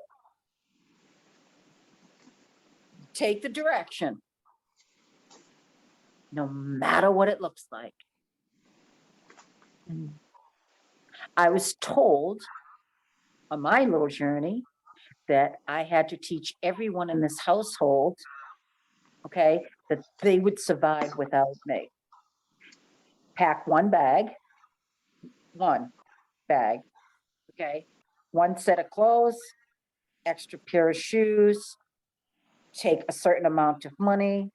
Take the direction, no matter what it looks like. Mhm. I was told on my little journey that I had to teach everyone in this household, okay, that they would survive without me. Pack one bag, okay, one set of clothes, extra pair of shoes, take a certain amount of money,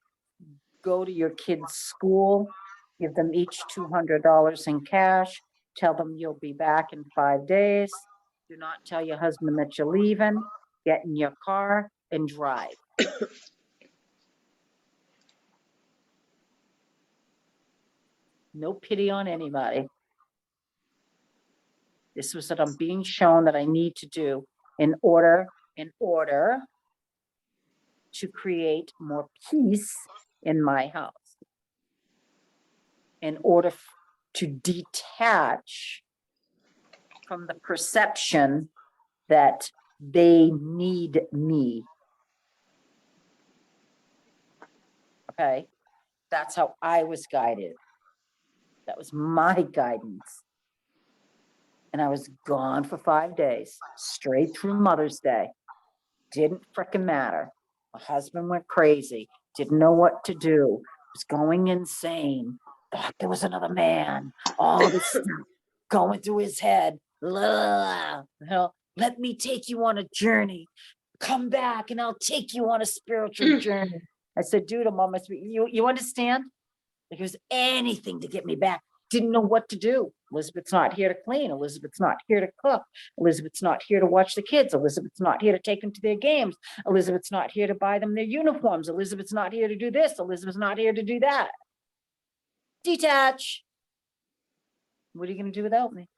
go to your kids' school, give them each $200 in cash, tell them you'll be back in 5 days. Do not tell your husband that you're leaving. Get in your car and drive. No pity on anybody. This was what I'm being shown that I need to do in order to create more peace in my house. In order to detach from the perception that they need me. Okay, that's how I was guided. That was my guidance. And I was gone for 5 days, straight through Mother's Day. Didn't frickin' matter. My husband went crazy, didn't know what to do, was going insane, thought there was another man, all this stuff going through his head. Let me take you on a journey. Come back and I'll take you on a spiritual journey. I said, dude, I'm almost, you understand? Like it was anything to get me back. Didn't know what to do. Elizabeth's not here to clean. Elizabeth's not here to cook. Elizabeth's not here to watch the kids. Elizabeth's not here to take them to their games. Elizabeth's not here to buy them their uniforms. Elizabeth's not here to do this. Elizabeth's not here to do that. Detach. What are you going to do without me?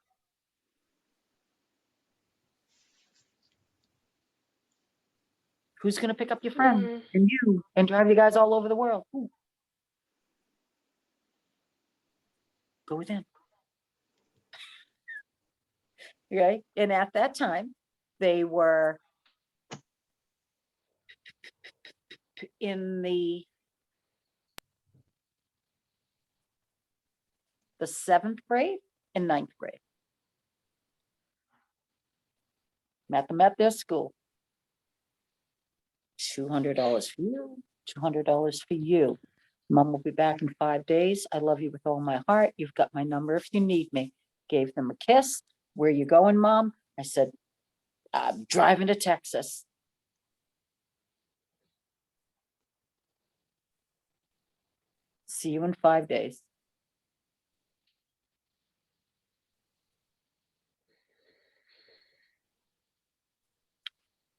Who's going to pick up your friend and you and drive you guys all over the world? Ooh. Go within. Okay. And at that time, they were in the 7th grade and 9th grade. Met them at their school. $200 for you, $200 for you. Mom will be back in 5 days. I love you with all my heart. You've got my number if you need me. Gave them a kiss. Where you going, Mom? I said, I'm driving to Texas. See you in 5 days.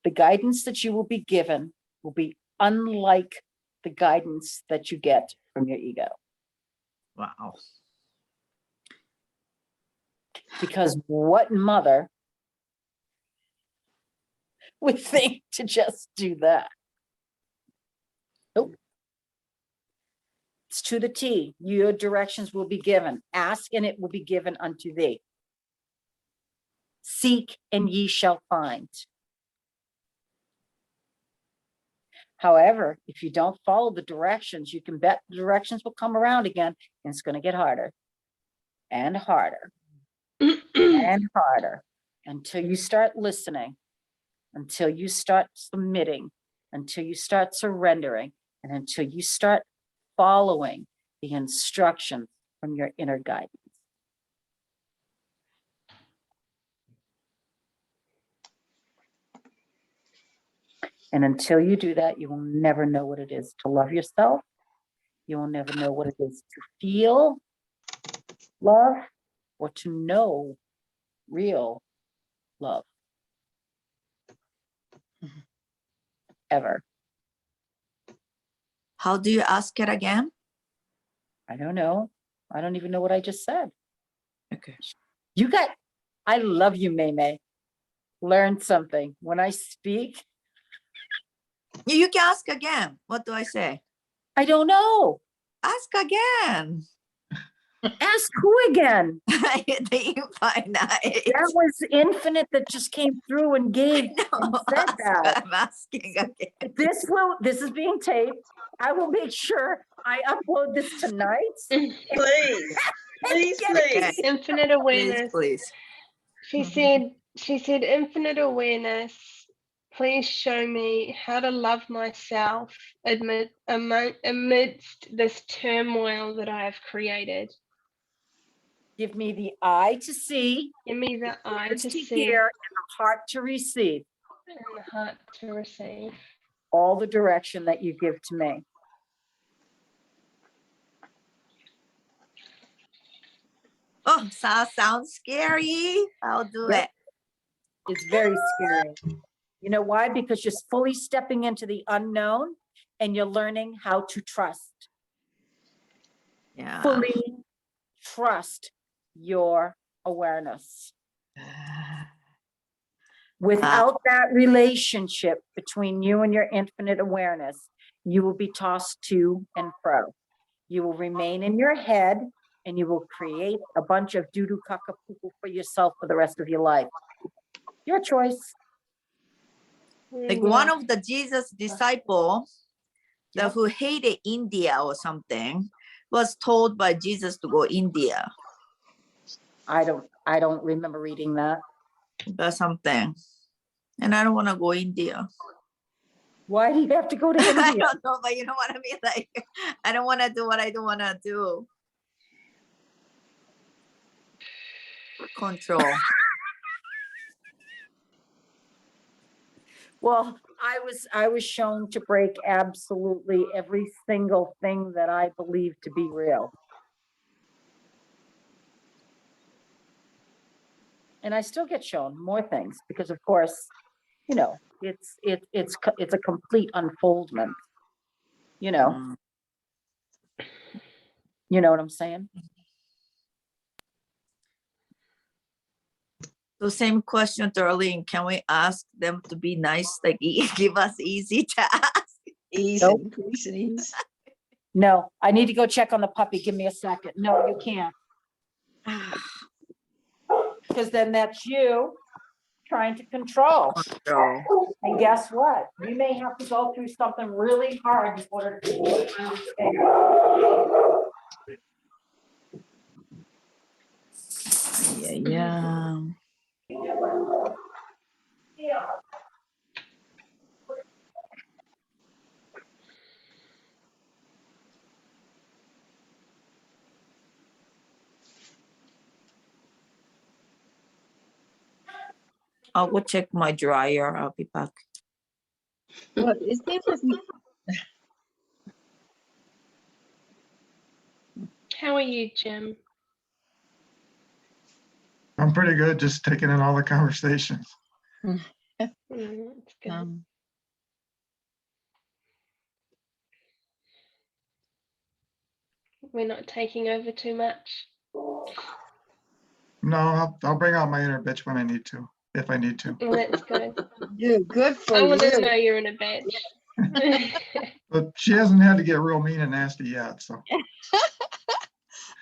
The guidance that you will be given will be unlike the guidance that you get from your ego. Wow. Because what mother would think to just do that? Nope. It's to the T. Your directions will be given. Ask and it will be given unto thee. Seek and ye shall find. However, if you don't follow the directions, you can bet the directions will come around again, and it's going to get harder and harder and harder until you start listening, until you start submitting, until you start surrendering, and until you start following the instructions from your inner guidance. And until you do that, you will never know what it is to love yourself. You will never know what it is to feel love or to know real love. Ever. How do you ask it again? I don't know. I don't even know what I just said. Okay. I love you, May. Learn something. When I speak. You can ask again. What do I say? I don't know. Ask again. Ask who again? The infinite. That was infinite that just came through and gave and said that. I'm asking again. This is being taped. I will make sure I upload this tonight. Please. Please. Infinite awareness. Please. She said, infinite awareness. Please show me how to love myself amidst this turmoil that I have created. Give me the eye to see. Give me the eye to see. Hear and the heart to receive. And the heart to receive. All the direction that you give to me. Oh, sounds scary. I'll do it. It's very scary. You know why? Because you're fully stepping into the unknown and you're learning how to trust. Yeah. Fully trust your awareness. Without that relationship between you and your infinite awareness, you will be tossed to and fro. You will remain in your head and you will create a bunch of doo-doo caca-poo-poo for yourself for the rest of your life. Your choice. Like one of the Jesus disciples who hated India or something was told by Jesus to go India. I don't remember reading that. Or something. And I don't want to go India. Why do you have to go to India? I don't know, but you know what I mean? Like, I don't want to do what I don't want to do. Control. Well, I was shown to break absolutely every single thing that I believe to be real. And I still get shown more things because, of course, you know, it's a complete unfoldment. You know. You know what I'm saying? So same question to Arlene. Can we ask them to be nice? Like give us easy tasks? Nope. No, I need to go check on the puppy. Give me a second. No, you can't. Because then that's you trying to control. And guess what? You may have to go through something really hard in order to understand. Yeah. I'll go check my dryer. I'll be back. Well, it seems like How are you, Jim? I'm pretty good, just taking in all the conversations. That's good. We're not taking over too much. No, I'll bring out my inner bitch when I need to, if I need to. Well, that's good. good for I you. want to know you're in a bitch. But she hasn't had to get real mean and nasty yet, so.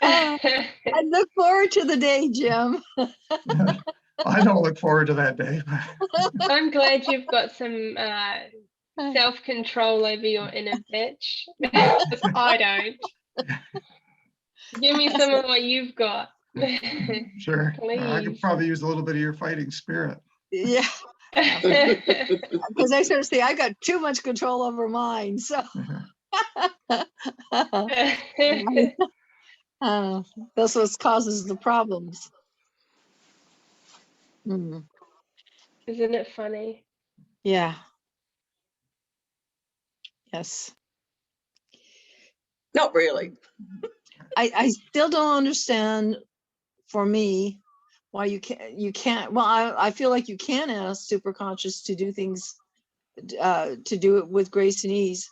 I look forward to the day, Jim. I don't look forward to that day. I'm glad you've got some self-control over your inner bitch. I don't. Give me some of what you've got. Sure. I could Please. probably use a little bit of your fighting spirit. Yeah. Because I sort of say I got too much control over mine. So that's what causes the problems. Mm. Isn't it funny? Yeah. Yes. Not really. I still don't understand, for me, why you can't, well, I feel like you can ask superconscious to do things, to do it with grace and ease.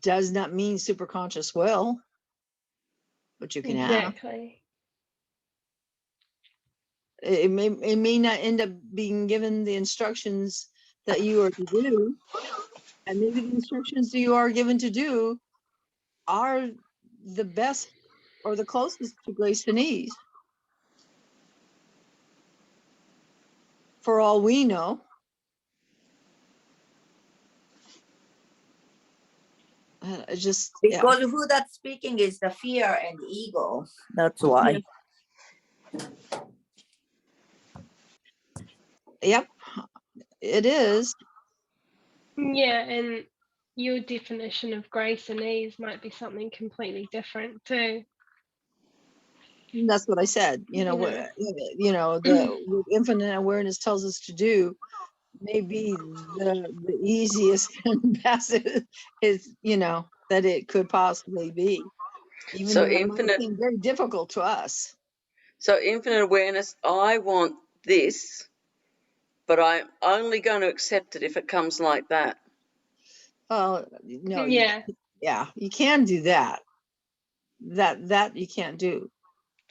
Does not mean superconscious will, but you can ask. Exactly. It may not end up being given the instructions that you are to do, and maybe the instructions that you are given to do are the best or the closest to grace and ease. For all we know. Just because who that's speaking is the fear and ego. That's why. Yep, it is. Yeah, and your definition of grace and ease might be something completely different too. That's what I said. You know what? You know, what infinite awareness tells us to do may be the easiest and best is, you know, that it could possibly be. Even So though it might infinite, seem very difficult to us. so infinite awareness, I want this, but I'm only going to accept it if it comes like that. Oh, no. Yeah. You can do that. That you can't do.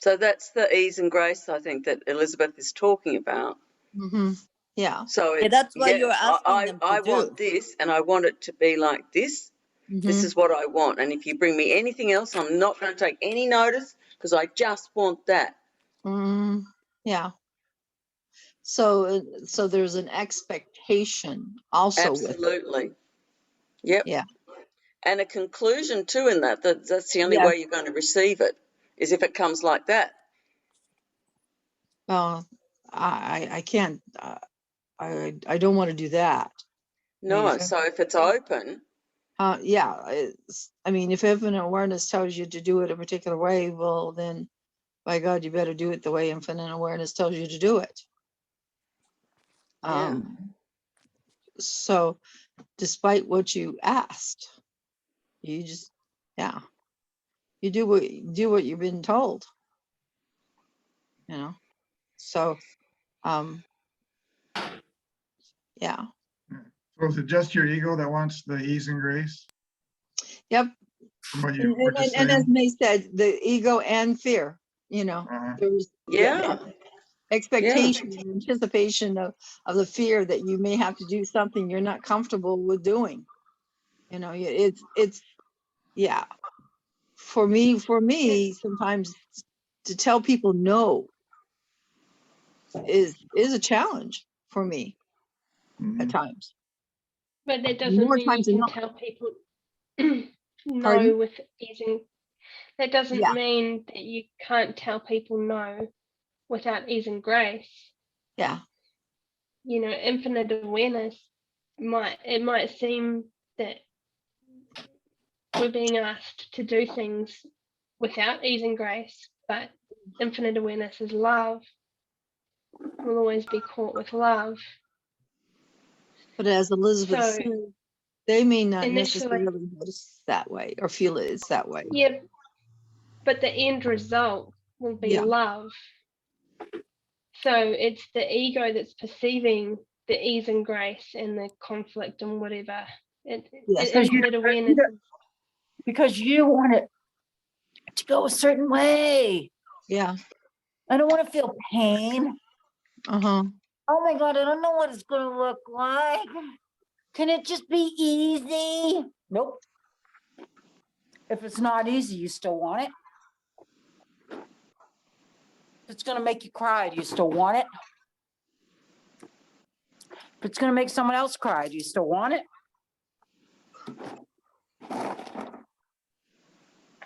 So that's the ease and grace, I think, that Elizabeth is talking about. Mm-hmm. Yeah. So it's, that's what you're asking them to I do. want this, and I want it to be like this. Mm-hmm. This is what I want. And if you bring me anything else, I'm not going to take any notice because I just want that. Yeah. So there's an expectation also. Absolutely. Yep. Yeah. And a conclusion too in that's the only way you're going to receive it is if it comes like that. I can't, I don't want to do that. No, so if it's open. Yeah, I mean, if infinite awareness tells you to do it a particular way, well, then by God, you better do it the way infinite awareness tells you to do it. So despite what you asked, you just, you do what you've been told, you know? So, yeah. So is it just your ego that wants the ease and grace? Yep. From what you were just and as saying? May said, the ego and fear, you know, there's expectation and anticipation of the fear that you may have to do something you're not comfortable with doing. You know, it's for me sometimes to tell people no is a challenge for me at times. But that doesn't mean you can tell people no with easing. That doesn't mean that you can't tell people no without ease and grace. Yeah. You know, infinite awareness might seem that we're being asked to do things without ease and grace, but infinite awareness is love. We'll always be caught with love. But as Elizabeth said, they may not necessarily notice that way or feel it's that way. Yeah, but the end result will be love. So it's the ego that's perceiving the ease and grace and the conflict and whatever. Infinite awareness. Because you want it to go a certain way. Yeah. I don't want to feel pain. Uh-huh. Oh my God, I don't know what it's going to look like. Can it just be easy? Nope. If it's not easy, you still want it. If it's gonna make you cry, do you still want it? If it's gonna make someone else cry, do you still want it?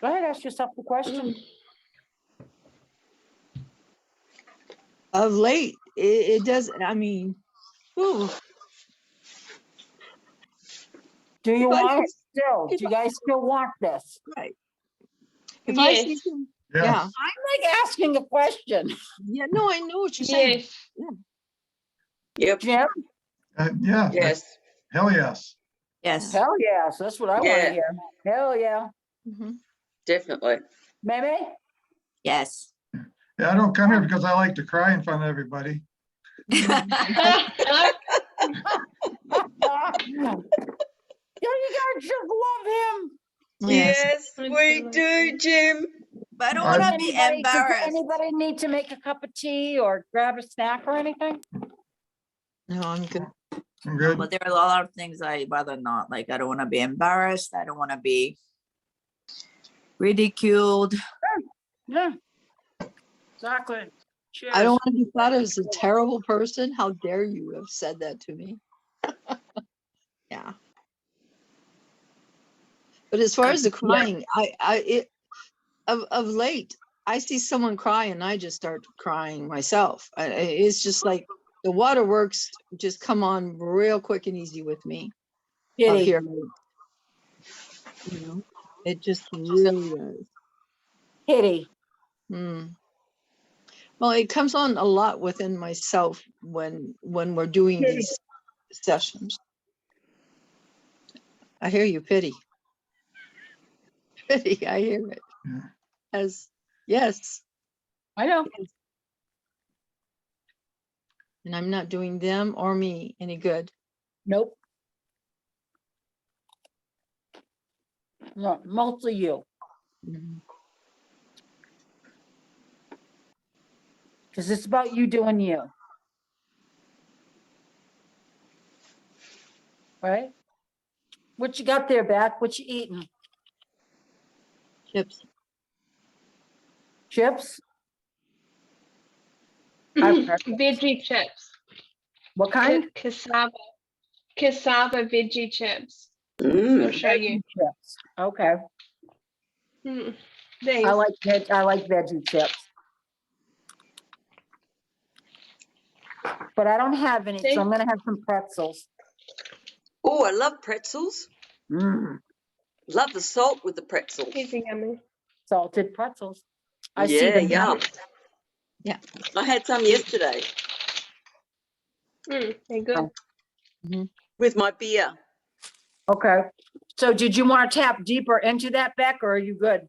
Go ahead, ask yourself the question. Of late, it does. I mean, ooh, Do you If I want it see- still? if Do you guys still want this? right. If I see Yes. some, Yes. yeah, I'm like asking a question. yeah, no, I know what you're saying. Yes. Yep. Jim? Yeah. Yes. Hell yes. Yes. Hell yes, that's what I want Yeah. to hear. Hell yeah. Mhm. Definitely. Maybe? Yes. Yeah, I don't come here because I like to cry in front of everybody. You guys just love him. Yes, we do, Jim. But I don't I- want to be Does embarrassed. anybody need to make a cup of tea or grab a snack or anything? No, I'm good. I'm good. But there are a lot of things I rather not. Like I don't want to be embarrassed. I don't want to be ridiculed. Yeah. Exactly. Cheers. I don't want to be thought of as a terrible person. How dare you have said that to me? Yeah. But as far as the crying, of late, I see someone cry and I just start crying myself. It's just like the waterworks just come on real quick and easy with me up Kitty. here. You know, it just really does. Kitty. Mm. Well, it comes on a lot within myself when we're doing these sessions. I hear you, pity. Pity, I hear it. Yeah. As yes. I know. And I'm not doing them or me any good. Nope. No, mostly you. Mhm. Because it's about you doing you. Right? What you got there, Beck? What you eating? Chips. Chips? I've heard of- Veggie chips. What kind? Cassava veggie chips. I'll Mm. show you. Chips. Okay. Mm. I like veggie chips. But I don't have any, so I'm gonna have some pretzels. Oh, I love pretzels. Mm, Love the salt with the pretzels. These are yummy. salted pretzels. I see Yeah, them now. yum. Yeah. I had some yesterday They're good. with my beer. Okay. So did you want to tap deeper into that, Beck, or are you good?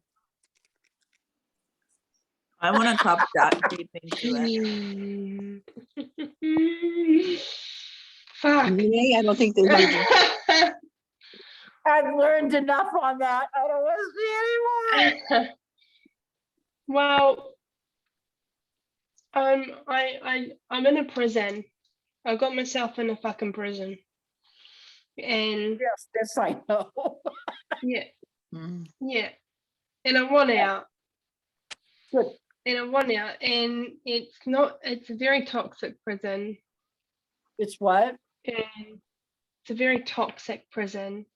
I want to tap that deep into it. Fuck. Renee, I don't think they heard you. I've learned enough on that. I don't want to see anymore. Well, I'm in a prison. I got myself in a fucking prison. And Yes, I know. yeah, Mm. yeah. And I want out. Good. And I want out. And it's a very toxic prison. It's what? And it's a very toxic prison.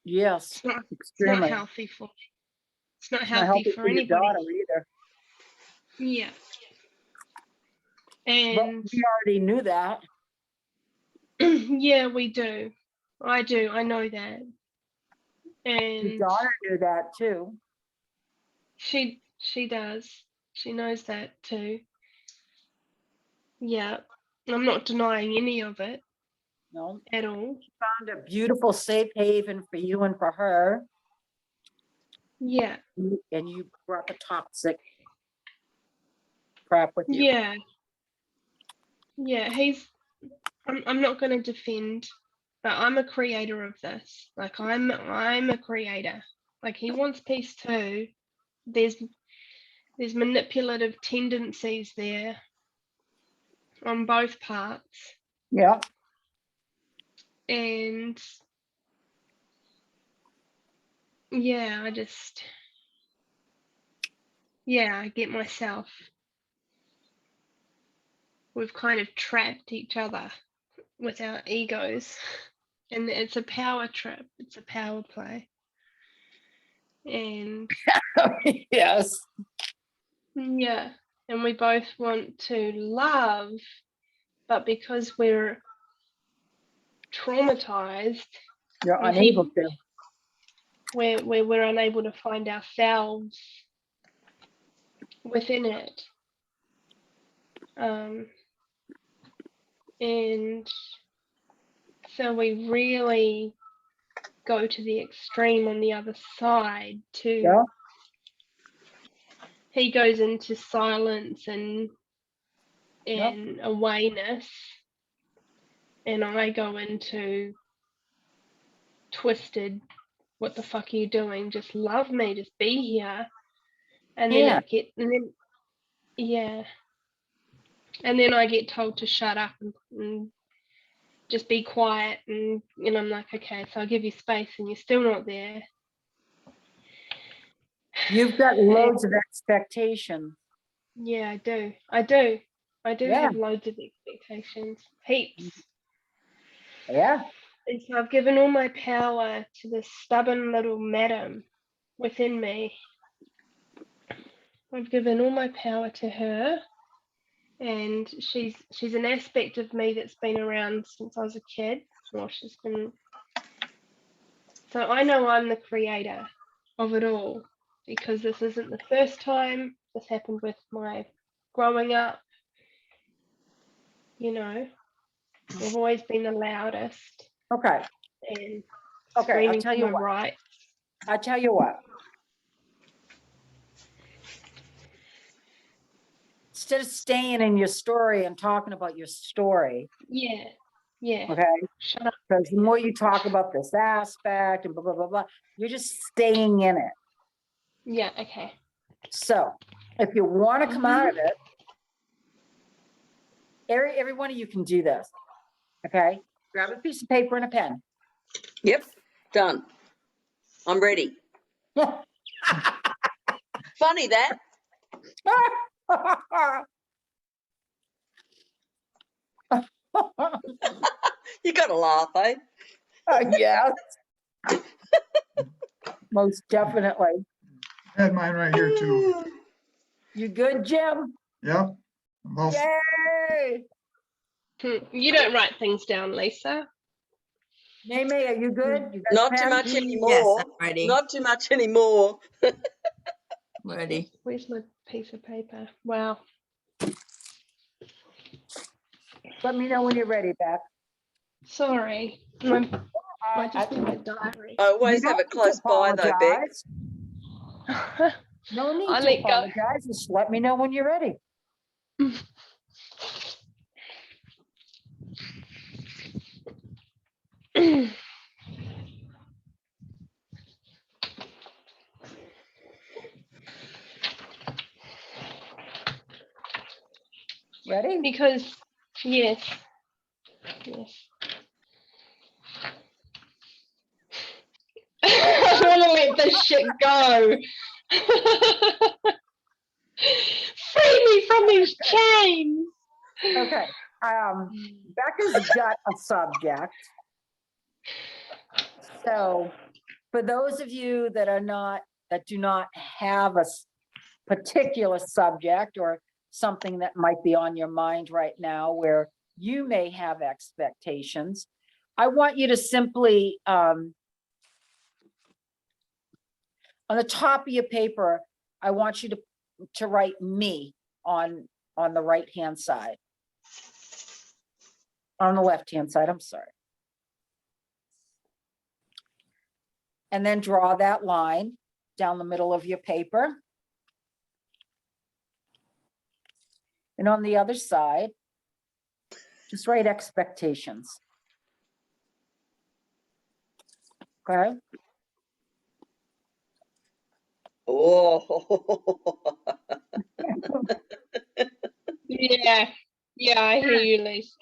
Yes, It's not extremely. healthy for me. It's not It's not healthy healthy for for your anybody. daughter either. Yeah. But And we already knew that. yeah, we do. I do. I know that. Your And daughter knew that too. she does. She knows that too. Yeah. I'm not denying any of it No, at all. found a beautiful safe haven for you and for her. Yeah. And you brought the toxic crap with you. Yeah. Yeah. I'm not gonna defend, but I'm a creator of this. Like I'm a creator. Like he wants peace too. There's manipulative tendencies there on both parts. Yeah. And yeah, I just, yeah, I get myself, we've kind of trapped each other with our egos, and it's a power trip, it's a power play. And yes. yeah, and we both want to love, but because we're traumatized, You're unable to. We're unable to find ourselves within it. And so we really go to the extreme on the other side too. Yeah. He goes into silence and awareness, and I go into twisted, what the fuck are you doing? Just love me, just be here. And then and then I get told to shut up and just be quiet, and I'm like, okay, so I'll give you space and you're still not there. You've got loads of expectation. Yeah, I do Yeah. have loads of expectations, heaps. Yeah. And so I've given all my power to this stubborn little madam within me. I've given all my power to her, and she's an aspect of me that's been around since I was a kid. Well, so I know I'm the creator of it all, because this isn't the first time this happened with my growing up. I've always been the loudest. Okay. And Okay, I'll tell you what. Right. I tell you what. Instead of staying in your story and talking about your story. Yeah. Okay. Shut up. Because the more you talk about this aspect and blah, blah, blah, blah, you're just staying in it. Yeah, okay. So if you want to come out of it, every one of you can do this. Okay. Grab a piece of paper and a pen. Yep. Done. I'm ready. Funny that. You got to laugh, eh? Yes. Most definitely. I had mine right here too. You good, Jim? Yep. Well, yay! You don't write things down, Lisa. May, are you good? You Not too much anymore. Yes, I'm ready. Not too much anymore. Ready. Where's my piece of paper? Wow. Let me know when you're ready, Beth. Sorry. Might just be my diary. I always have it close by though, Beck. No need to apologize. Just let me know when you're ready. Ready? Because, yes. I want to let this shit go. Free me from these chains. Okay. Becca's got a subject. So for those of you that do not have a particular subject or something that might be on your mind right now where you may have expectations, I want you to simply, on the top of your paper, I want you to write me on the right-hand side. On the left-hand side, I'm sorry. And then draw that line down the middle of your paper. And on the other side, just write expectations. Okay. Oh. Yeah, I hear you, Lisa.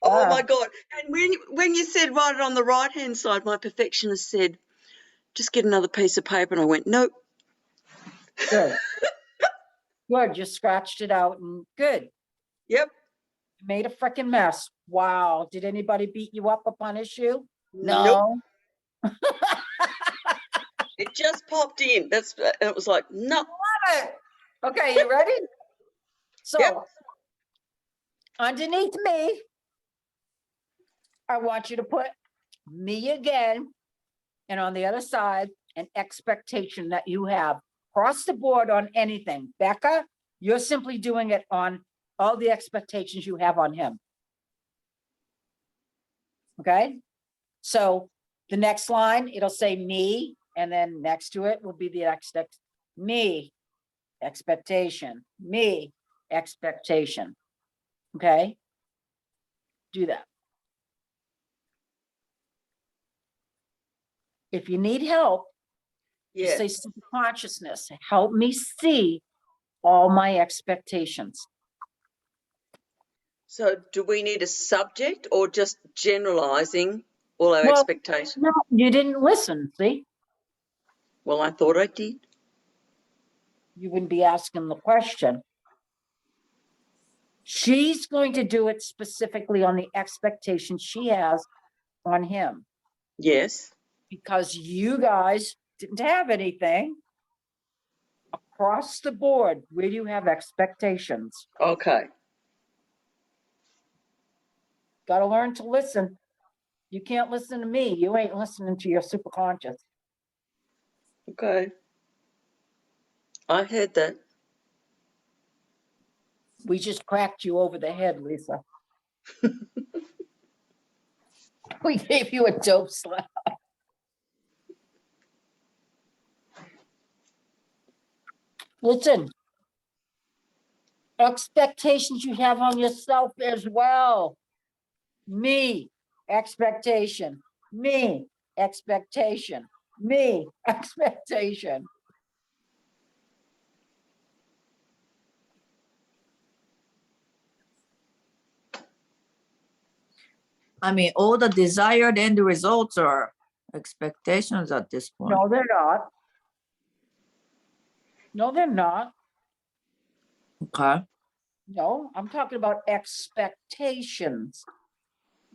Oh my God. And when you said write it on the right-hand side, my perfectionist said, just get another piece of paper. And I went, nope. Good. Good. You scratched it out and good. Yep. Made a freaking mess. Wow. Did anybody beat you up upon issue? Nope. No. It just popped in. And it was like, no. Love it. Okay, you ready? So, Yep. underneath me, I want you to put me again. And on the other side, an expectation that you have across the board on anything. Becca, you're simply doing it on all the expectations you have on him. Okay? So the next line, it'll say me, and then next to it will be the me, expectation, me, expectation. Okay? Do that. If you need help, Yeah. say subconsciousness, help me see all my expectations. So do we need a subject or just generalizing all our expectations? No, you didn't listen, see? Well, I thought I did. You wouldn't be asking the question. She's going to do it specifically on the expectation she has on him. Yes. Because you guys didn't have anything. Across the board, where do you have expectations? Okay. Got to learn to listen. You can't listen to me. You ain't listening to your superconscious. Okay. I heard that. We just cracked you over the head, Lisa. We gave you a dope slap. Listen, expectations you have on yourself as well. Me, expectation. Me, expectation. Me, expectation. I mean, all the desired end results are expectations at this point. No, they're not. No, they're not. Okay. No, I'm talking about expectations.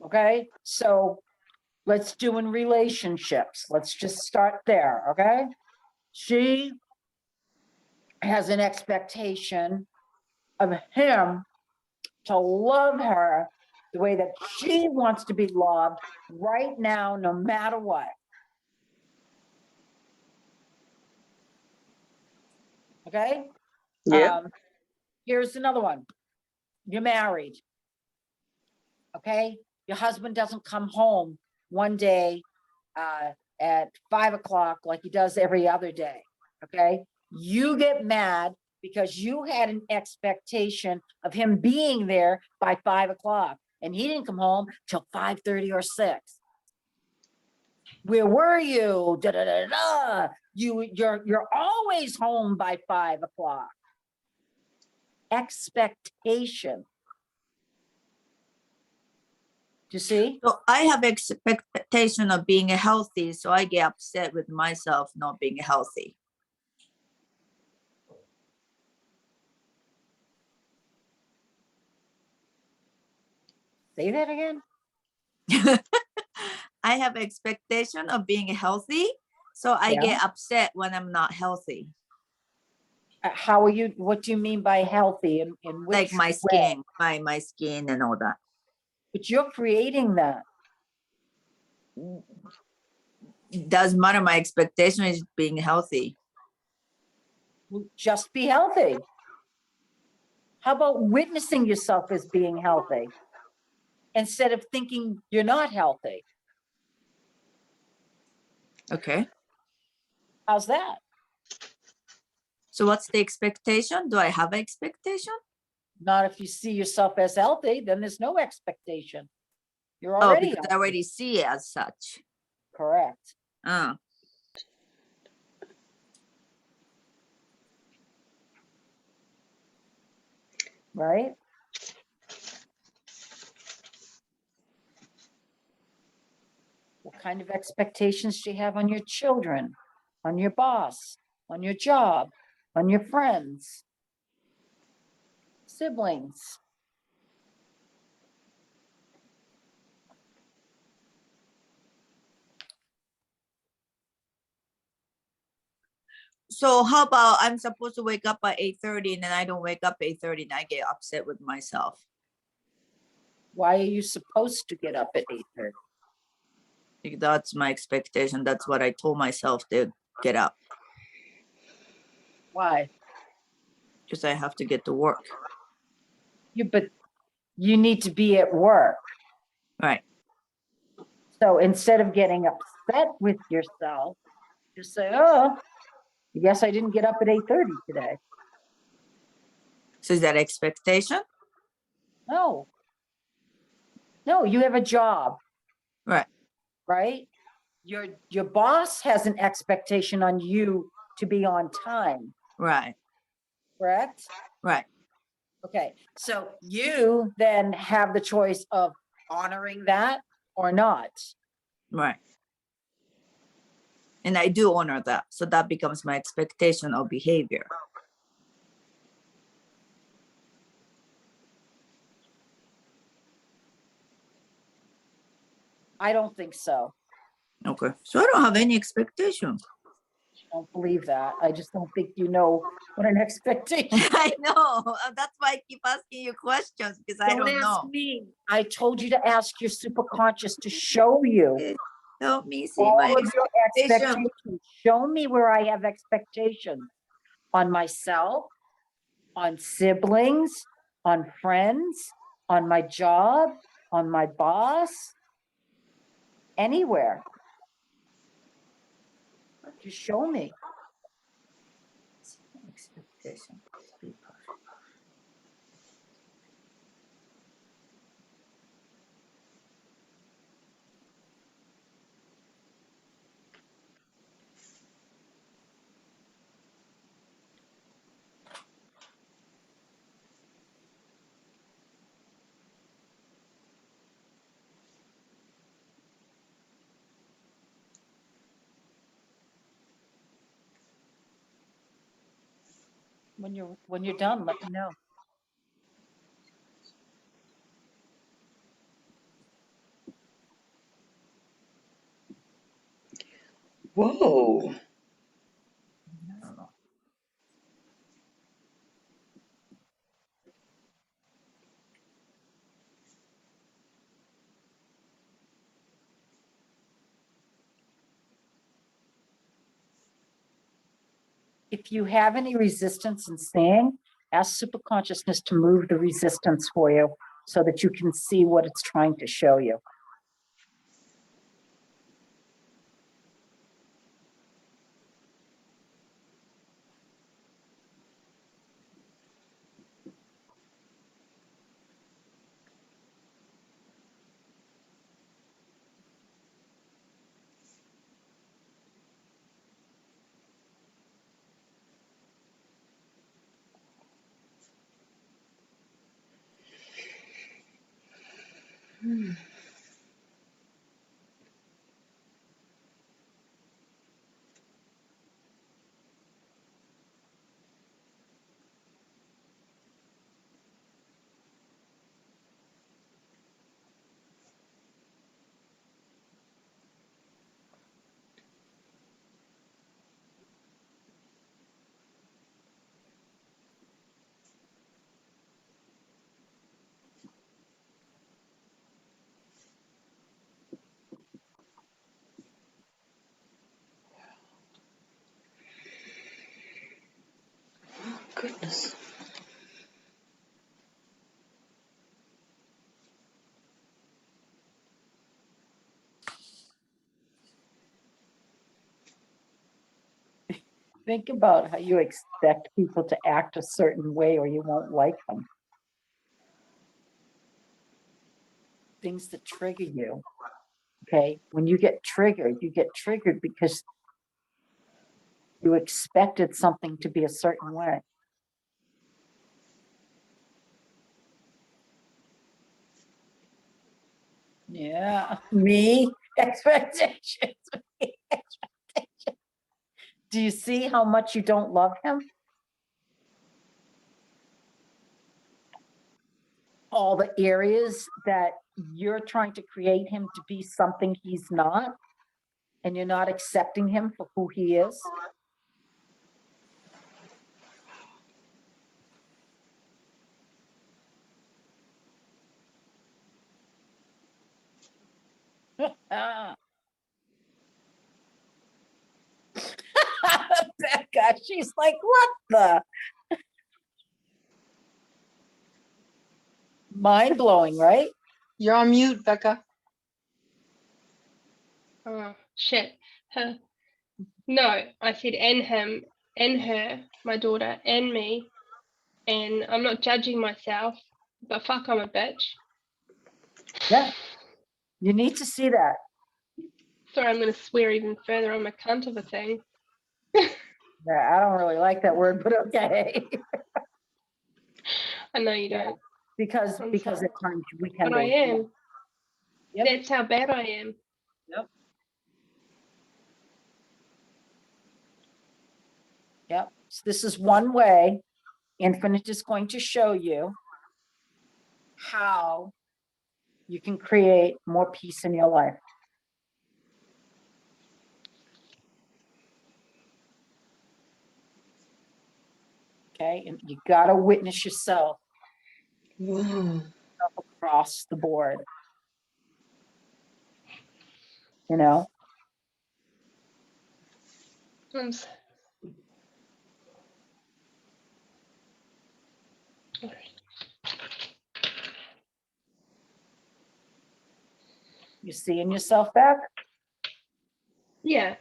Okay, so let's do in relationships. Let's just start there, okay? She has an expectation of him to love her the way that she wants to be loved right now, no matter what. Okay? Yeah. Here's another one. You're married. Okay? Your husband doesn't come home one day at 5 o'clock like he does every other day. Okay? You get mad because you had an expectation of him being there by 5 o'clock and he didn't come home till 5:30 or 6. Where were you? Da, da, da, da. You're always home by 5 o'clock. Expectation. Do you see? So I have expectation of being healthy, so I get upset with myself not being healthy. Say that again. I have expectation of being healthy, so I get upset when I'm not healthy. How are you? What do you mean by healthy? In which like my skin, my skin and all that. But you're creating that. It doesn't matter. My expectation is being healthy. Just be healthy. How about witnessing yourself as being healthy instead of thinking you're not healthy? Okay. How's that? So what's the expectation? Do I have an expectation? Not if you see yourself as healthy, then there's no expectation. You're already because I already see it as such. Correct. Right? What kind of expectations do you have on your children, on your boss, on your job, on your friends, siblings? So how about I'm supposed to wake up at 8:30 and then I don't wake up 8:30 and I get upset with myself? Why are you supposed to get up at 8:30? That's my expectation. That's what I told myself to get up. Why? Because I have to get to work. But you need to be at work. Right. So instead of getting upset with yourself, just say, oh, I guess I didn't get up at 8:30 today. So is that expectation? No. No, you have a job. Right. Right? Your boss has an expectation on you to be on time. Right. Correct? Right. Okay. So you then have the choice of honoring that or not. Right. And I do honor that. So that becomes my expectation of behavior. I don't think so. Okay. So I don't have any expectation. I don't believe that. I just don't think you know what an expectation is. I know. That's why I keep asking you questions because I don't ask know. me. I told you to ask your superconscious to show you Help me see all my of your expectation. expectations. Show me where I have expectations on myself, on siblings, on friends, on my job, on my boss, anywhere. Just show me. Expectation. When you're done, let me know. Whoa. If you have any resistance in seeing, ask super consciousness to move the resistance for you so that you can see what it's trying to show you. Goodness. Think about how you expect people to act a certain way or you won't like them. Things that trigger you. Okay, when you get triggered because you expected something to be a certain way. Yeah, me Expectations. Do you see how much you don't love him? All the areas that you're trying to create him to be something he's not, and you're not accepting him for who he is. Becca, she's like, what the? Mind blowing, right? You're on mute, Becca. Oh, shit. Huh. No, I said and him, and her, my daughter, and me. And I'm not judging myself, but fuck, I'm a bitch. Yeah. You need to see that. Sorry, I'm going to swear even further. I'm a cunt of a thing. Yeah, I don't really like that word, but okay. I know you don't. Because I'm at sorry. times we can But I be. am. Yep. That's how bad I am. Yep. Yep. So this is one way Infinite is going to show you how you can create more peace in your life. Okay, and you got to witness yourself across the board. You know? You seeing yourself back? Yeah.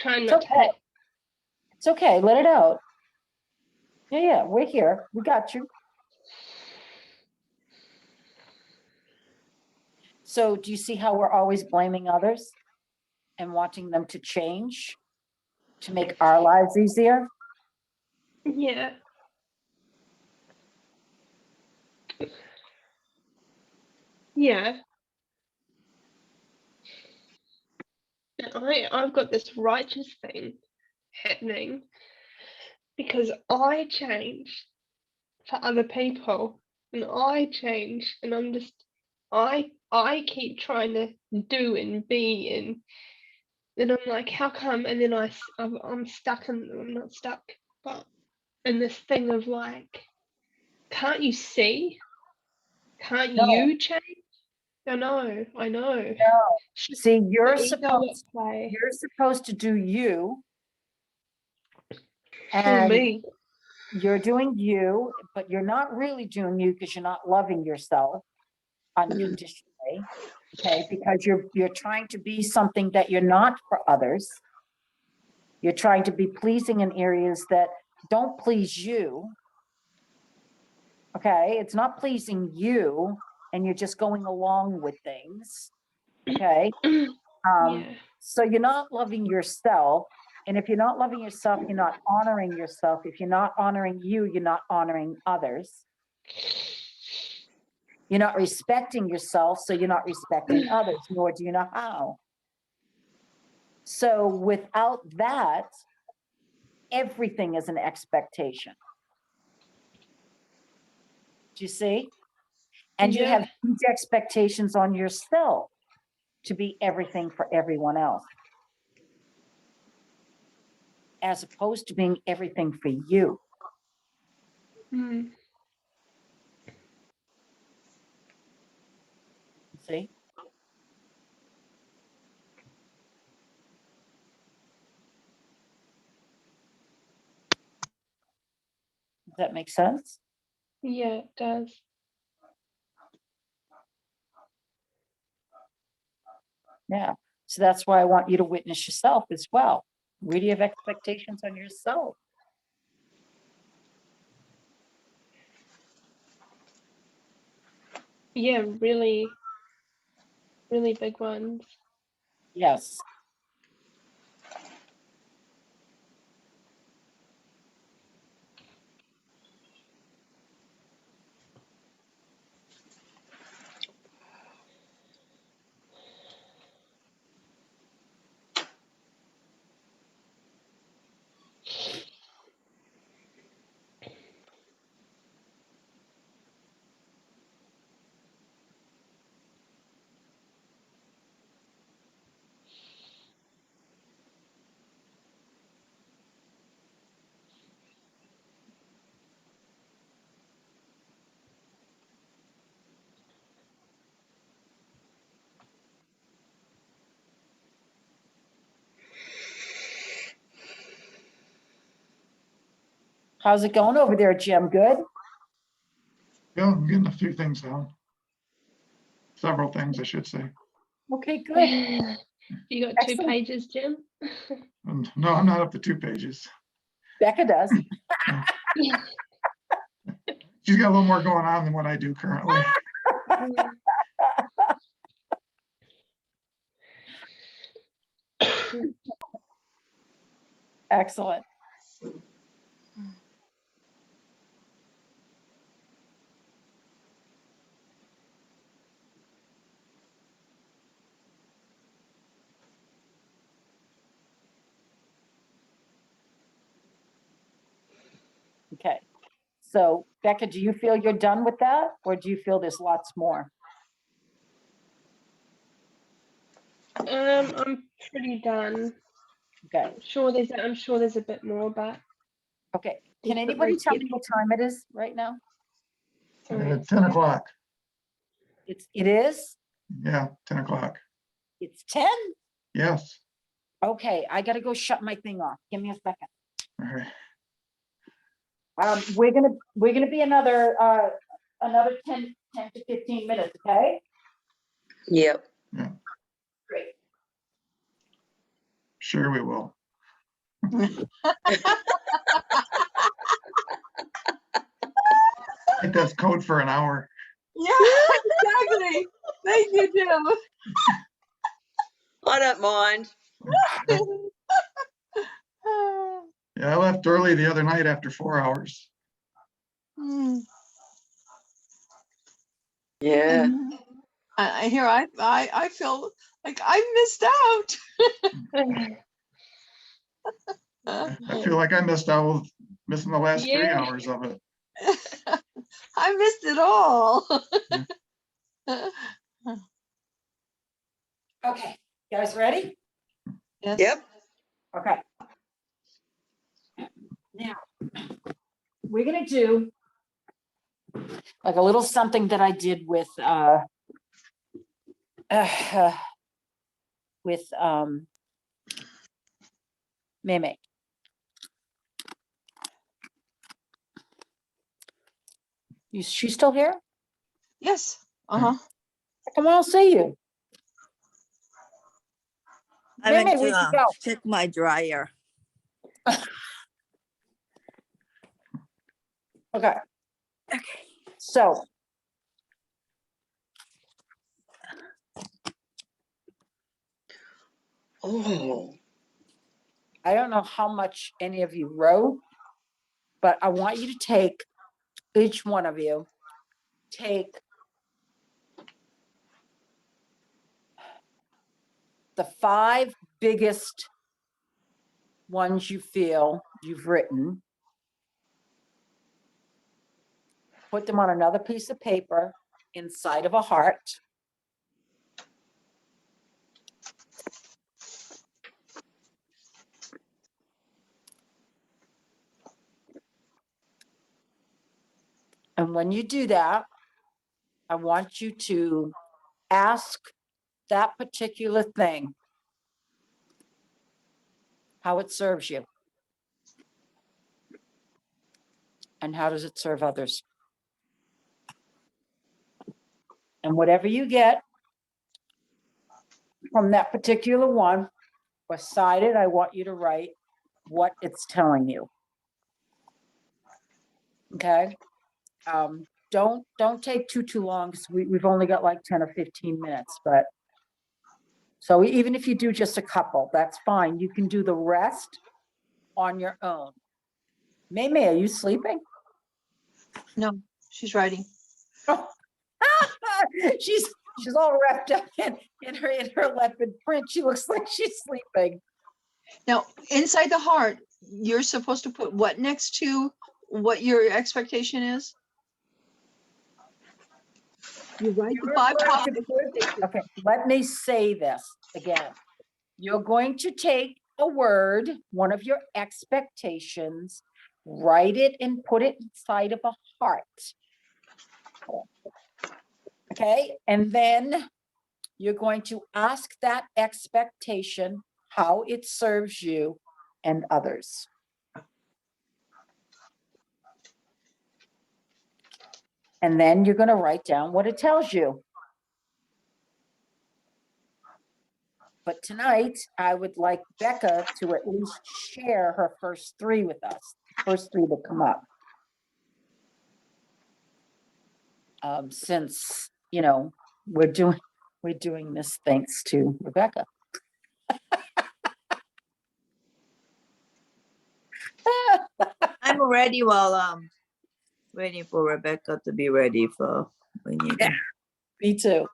Trying It's not to okay. hit. It's okay. Let it out. Yeah, we're here. We got you. So do you see how we're always blaming others and wanting them to change to make our lives easier? Yeah. Yeah. And I've got this righteous thing happening because I change for other people, and I change, and I'm just I keep trying to do and be, and I'm like, how come? And then I'm stuck in, I'm not stuck, but in this thing of like, can't you see? Can't No, you change? I know. no. It's See, the ego at play. you're supposed to do you, For and me. you're doing you, but you're not really doing you because you're not loving yourself unconditionally. Okay, because you're trying to be something that you're not for others. You're trying to be pleasing in areas that don't please you. Okay, it's not pleasing you, and you're just going along with things. Okay. Yeah. So you're not loving yourself. And if you're not loving yourself, you're not honoring yourself. If you're not honoring you, you're not honoring others. You're not respecting yourself, so you're not respecting others, nor do you know how. So without that, everything is an expectation. Do you see? And you have huge expectations on yourself to be everything for everyone else, as opposed to being everything for you. See? Does that make sense? Yeah, it does. Yeah. So that's why I want you to witness yourself as well. Where do you have expectations on yourself? Yeah, really, really big ones. Yes. How's it going over there, Jim? Good? Yeah, I'm getting a few things down. Several things, I should say. Okay, good. You got two Excellent. pages, Jim? And no, I'm not up to 2 pages. Becca does. Yeah. She's got a little more going on than what I do currently. Excellent. Okay. So Becca, do you feel you're done with that? Or do you feel there's lots more? I'm pretty done. Okay. I'm sure there's a bit more, but Okay. Can anybody tell me what time it is right now? At 10 o'clock. It is? Yeah, 10 o'clock. It's 10? Yes. Okay, I gotta go shut my thing off. Give me a second. All right. We're gonna be another 10 to 15 minutes, okay? Yep. Yeah, Great. sure we will. I think that's code for an hour. Yeah, exactly. Thank you, Jim. I don't mind. Yeah, I left early the other night after 4 hours. Yeah. I feel like I missed out. I feel like I missed out, missing the last 3 Yeah. hours of it. I missed it all. Okay, you guys ready? Yes. Yep. Okay. Now, we're gonna do like a little something that I did with Meme. She's still here? Yes. Uh-huh. Come on, I'll see you. I Meme, went where'd you to go? check my dryer. Okay. Okay. So. Oh. I don't know how much any of you wrote, but I want you to take, each one of you, take the 5 biggest ones you feel you've written, put them on another piece of paper inside of a heart. And when you do that, I want you to ask that particular thing how it serves you. And how does it serve others? And whatever you get from that particular one, beside it, I want you to write what it's telling you. Okay? Don't take too long, because we've only got like 10 or 15 minutes, but so even if you do just a couple, that's fine. You can do the rest on your own. Meme, are you sleeping? No, she's writing. Oh. she's all wrapped up in her leopard print. She looks like she's sleeping. Now, inside the heart, you're supposed to put what next to what your expectation is? You write the 5 top. Okay, let me say this again. You're going to take a word, one of your expectations, write it and put it inside of a heart. Okay, and then you're going to ask that expectation how it serves you and others. And then you're going to write down what it tells you. But tonight, I would like Becca to at least share her first three with us, first three that come up. Since, you know, we're doing this thanks to Rebecca. I'm ready while waiting for Rebecca to be ready for when you Yeah, me too.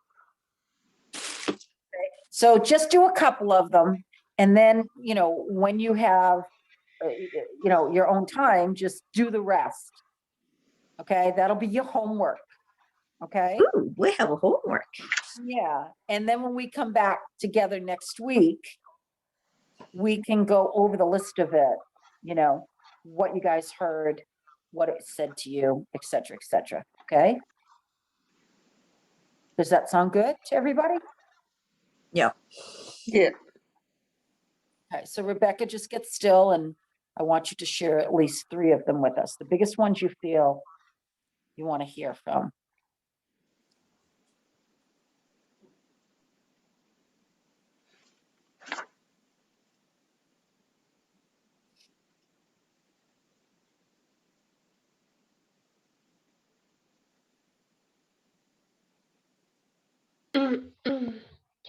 So just do a couple of them. And then, you know, when you have, you know, your own time, just do the rest. Okay. That'll be your homework. Okay. Ooh, we have a homework. Yeah. And then when we come back together next week, we can go over the list of it, you know, what you guys heard, what it said to you, et cetera, et cetera. Okay. Does that sound good to everybody? Yeah. Yeah. Okay, so Rebecca, just get still and I want you to share at least three of them with us. The biggest ones you feel you want to hear from.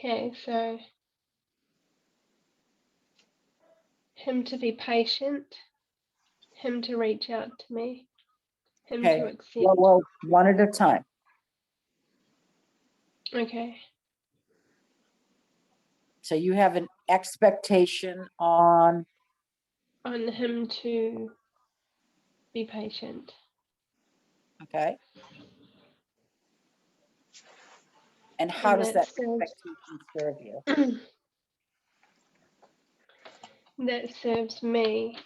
Okay, so him to be patient, him to reach out to me, him to Okay, accept. well, one at a time. Okay. So you have an expectation on him to be patient. Okay. And how does that expectation serve you? That serves me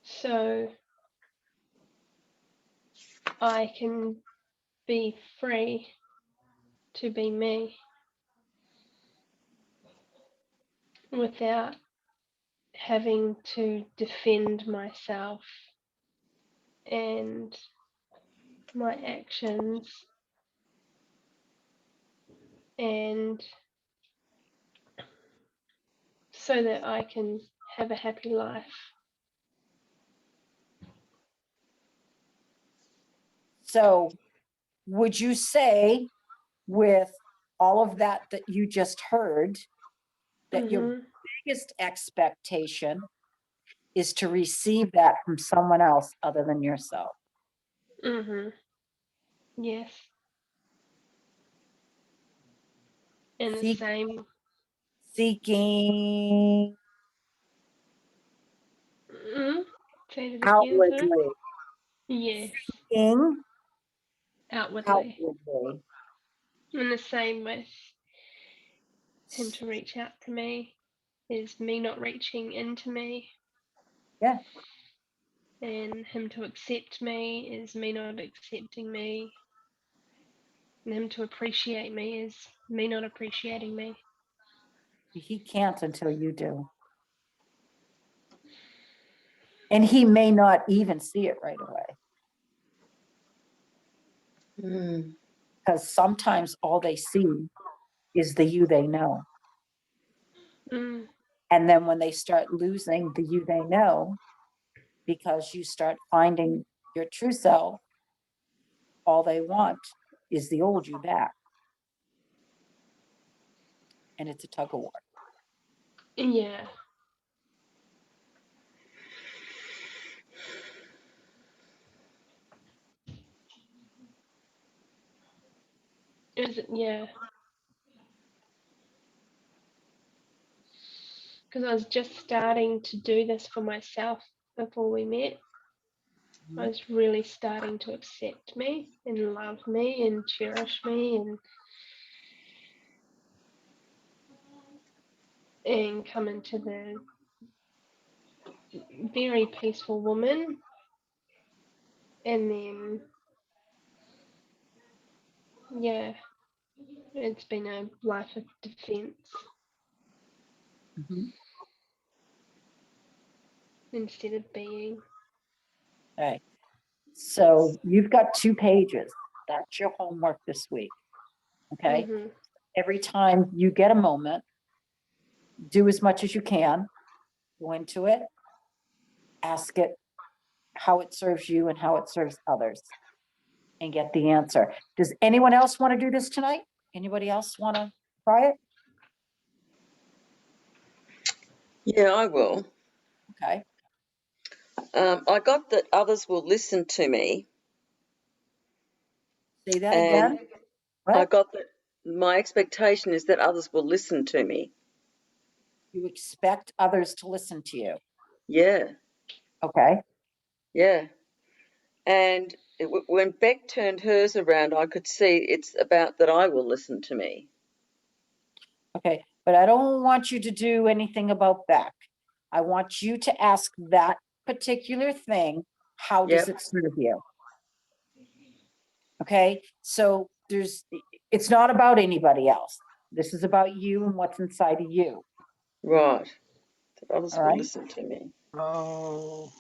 so I can be free to be me without having to defend myself and my actions and so that I can have a happy life. So would you say with all of that you just heard that your biggest expectation is to receive that from someone else other than yourself? Yes. And the same. Seeking Say it again, outwardly. sir. Yes. Seeking outwardly. outwardly. And the same with him to reach out to me is me not reaching into me. Yeah. And him to accept me is me not accepting me. And him to appreciate me is me not appreciating me. He can't until you do. And he may not even see it right away. Because sometimes all they see is the you they know. And then when they start losing the you they know, because you start finding your true self, all they want is the old you back. And it's a tug of war. Yeah. Is it? Yeah. Because I was just starting to do this for myself before we met. I was really starting to accept me and love me and cherish me and come into the very peaceful woman. And then, yeah, it's been a life of defense instead of being. Right. So you've got 2 pages. That's your homework this week. Okay? Mm-hmm. Every time you get a moment, do as much as you can, go into it, ask it how it serves you and how it serves others, and get the answer. Does anyone else want to do this tonight? Anybody else want to try it? Yeah, I will. Okay. I got that others will listen to me, Say that and again. I What? got that my expectation is that others will listen to me. You expect others to listen to you. Yeah, Okay. yeah. And when Beck turned hers around, I could see it's about that I will listen to me. Okay. But I don't want you to do anything about Beck. I want you to ask that particular thing, how does Yep. it serve you? Okay. So it's not about anybody else. This is about you and what's inside of you. Right. That others All will right. listen to me. Oh.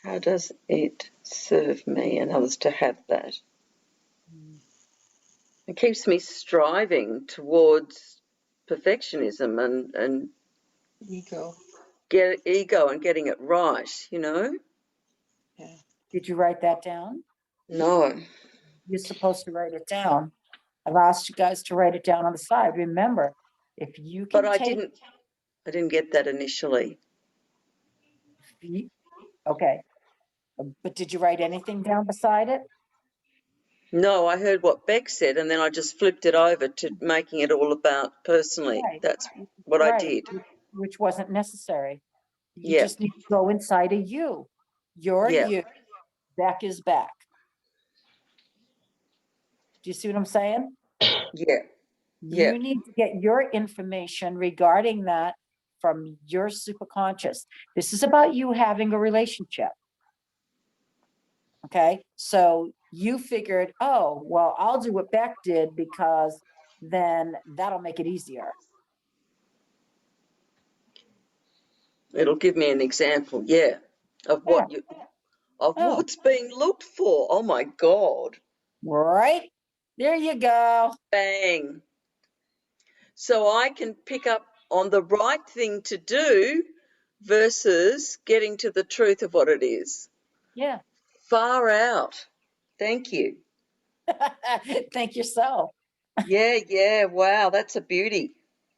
How does it serve me and others to have that? It keeps me striving towards perfectionism and Ego. ego and getting it right, you know? Yeah. Did you write that down? No. You're supposed to write it down. I've asked you guys to write it down on the side. Remember, if you But can I take, didn't get that initially. okay. But did you write anything down beside it? No, I heard what Beck said and then I just flipped it over to making it all about personally. Right. That's what I Right, did. which wasn't necessary. You Yeah. just need to go inside of you. You're Yeah. you. Beck is back. Do you see what I'm saying? Yeah. Yeah. You need to get your information regarding that from your superconscious. This is about you having a relationship. Okay, so you figured, oh, well, I'll do what Beck did because then that'll make it easier. It'll give me an example, yeah, of Yeah. Oh, what's being looked for. Oh my God. right. There you go. Bang. So I can pick up on the right thing to do versus getting to the truth of what it is. Yeah. Far out. Thank you. Thank yourself. Yeah. Wow, that's a beauty.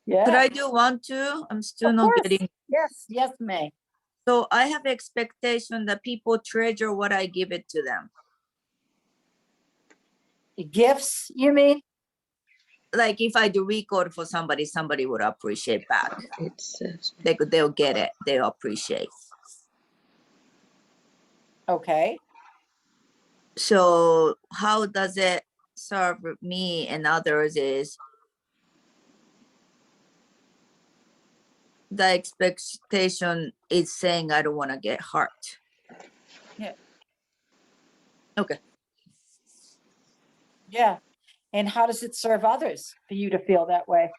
Could Yeah. I do one too? I'm still Of not course. getting. Yes, May. So I have expectation that people treasure what I give it to them. Gifts, you mean? Like if I do record for somebody, somebody would appreciate back. It says They'll get it. They'll appreciate. Okay. So how does it serve me and others is the expectation is saying I don't want to get hurt. Yeah. Okay. Yeah. And how does it serve others for you to feel that way?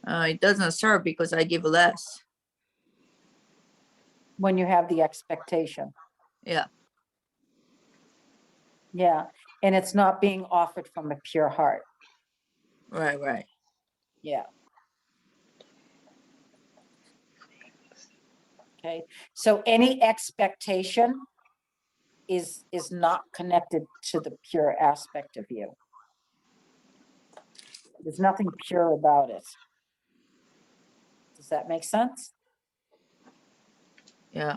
It doesn't serve because I give less. When you have the expectation. Yeah. Yeah. And it's not being offered from a pure heart. Right. Yeah. Okay. So any expectation is not connected to the pure aspect of you. There's nothing pure about it. Does that make sense? Yeah.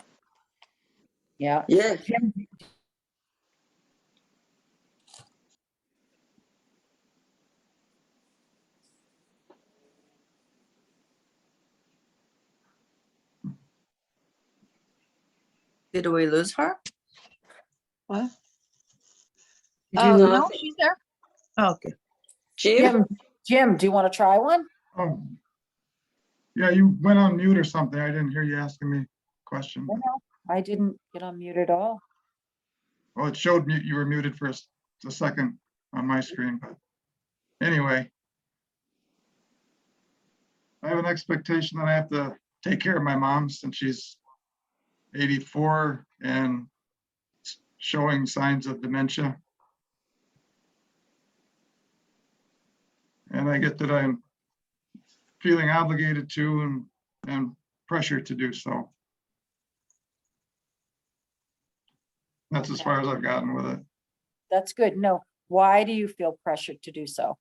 Yeah. yeah. Did we lose her? What? No, No, she's there. Oh, okay. Jim, do you want to try one? Oh, yeah, you went on mute or something. I didn't hear you asking me a question. No, I didn't get on mute at all. Well, it showed me you were muted for a second on my screen, but anyway. I have an expectation that I have to take care of my mom since she's 84 and showing signs of dementia. And I get that I'm feeling obligated to and pressured to do so. That's as far as I've gotten with it. That's good. No, why do you feel pressured to do so?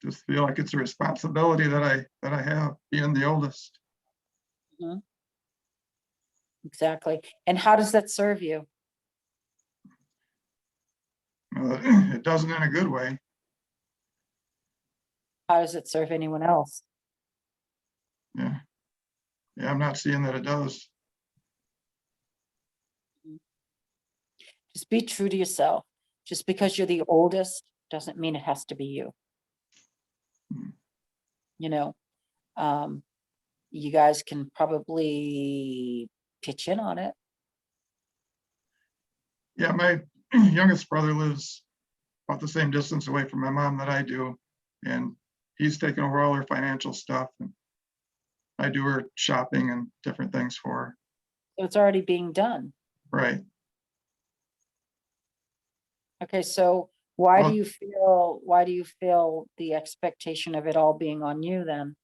Just feel like it's a responsibility that I have, being the oldest. Mhm. Exactly. And how does that serve you? It doesn't in a good way. How does it serve anyone else? Yeah. Yeah, I'm not seeing that it does. Just be true to yourself. Just because you're the oldest doesn't mean it has to be you. Mhm. You know, you guys can probably pitch in on it. Yeah, my youngest brother lives about the same distance away from my mom that I do. And he's taken over all her financial stuff. And I do her shopping and different things for her. So it's already being done. Right. Okay, so why Well- do you feel the expectation of it all being on you then?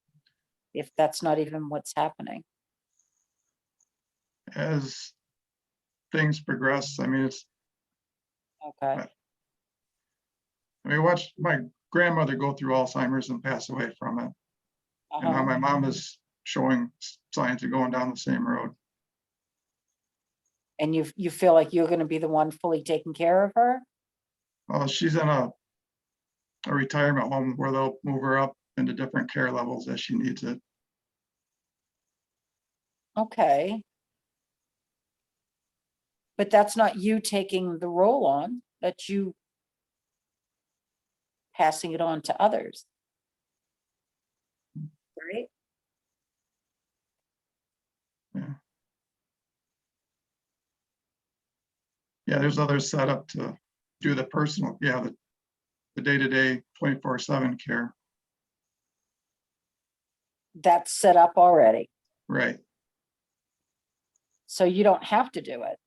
If that's not even what's happening? As things progress, I mean, Okay, I watched my grandmother go through Alzheimer's and pass away from it. And now uh-huh. my mom is showing signs of going down the same road. And you feel like you're gonna be the one fully taking care of her? She's in a retirement home where they'll move her up into different care levels as she needs it. Okay. But that's not you taking the role on, that's you passing it on to others. Right? Yeah, there's others set up to do the personal, the day-to-day 24/7 care. That's set up already, Right. so you don't have to do it.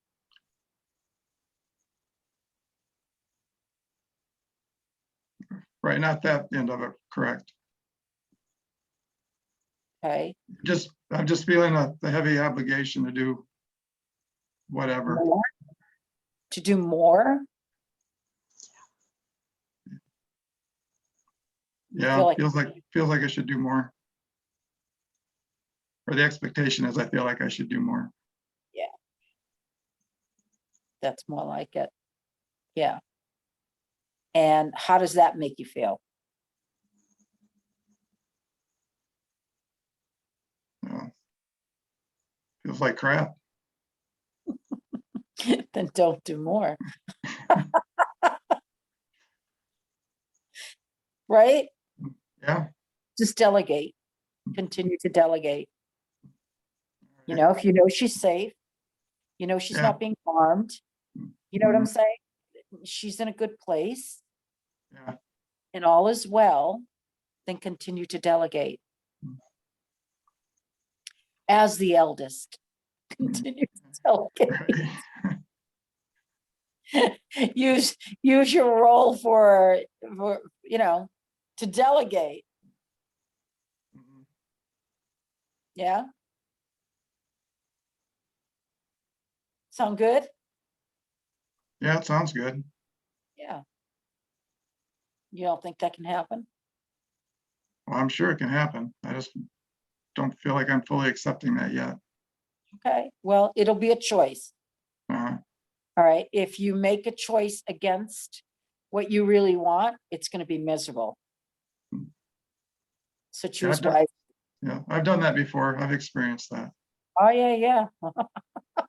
Right, not that end of it, correct. Okay, I'm just feeling the heavy obligation to do whatever. more? To do more? You Yeah, feel like- feels like I should do more. Or the expectation is I feel like I should do more. That's more like it. Yeah. And how does that make you feel? Feels like crap. Then don't do more. Right? Yeah. Just delegate. Continue to delegate. You know, if you know she's safe, you know she's Yeah. not being harmed. You know what I'm Mhm. saying? She's in a good place Yeah. and all is well, then continue to delegate. As the eldest, continue to delegate. Right. Use your role for to delegate. Mhm. Yeah. Sound good? Yeah, it sounds good. Yeah. You don't think that can happen? Well, I'm sure it can happen. I just don't feel like I'm fully accepting that yet. Okay, well, it'll be a choice. Uh, All right, if you make a choice against what you really want, it's gonna be miserable. So choose done- wisely. yeah, I've done that before. I've experienced that. Oh, yeah.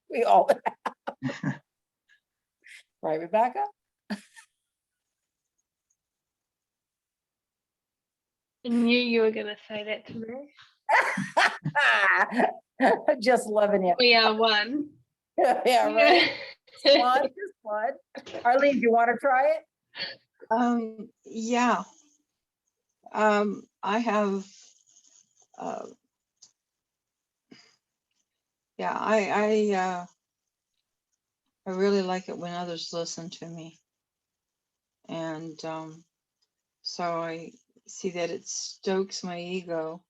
We all have. Right, Rebecca? I knew you were going to say that to me. Just loving you. We are one. Yeah, right. One, just one. Arlene, do you want to try it? Yeah. I have Yeah, I really like it when others listen to me. And so I see that it stokes my ego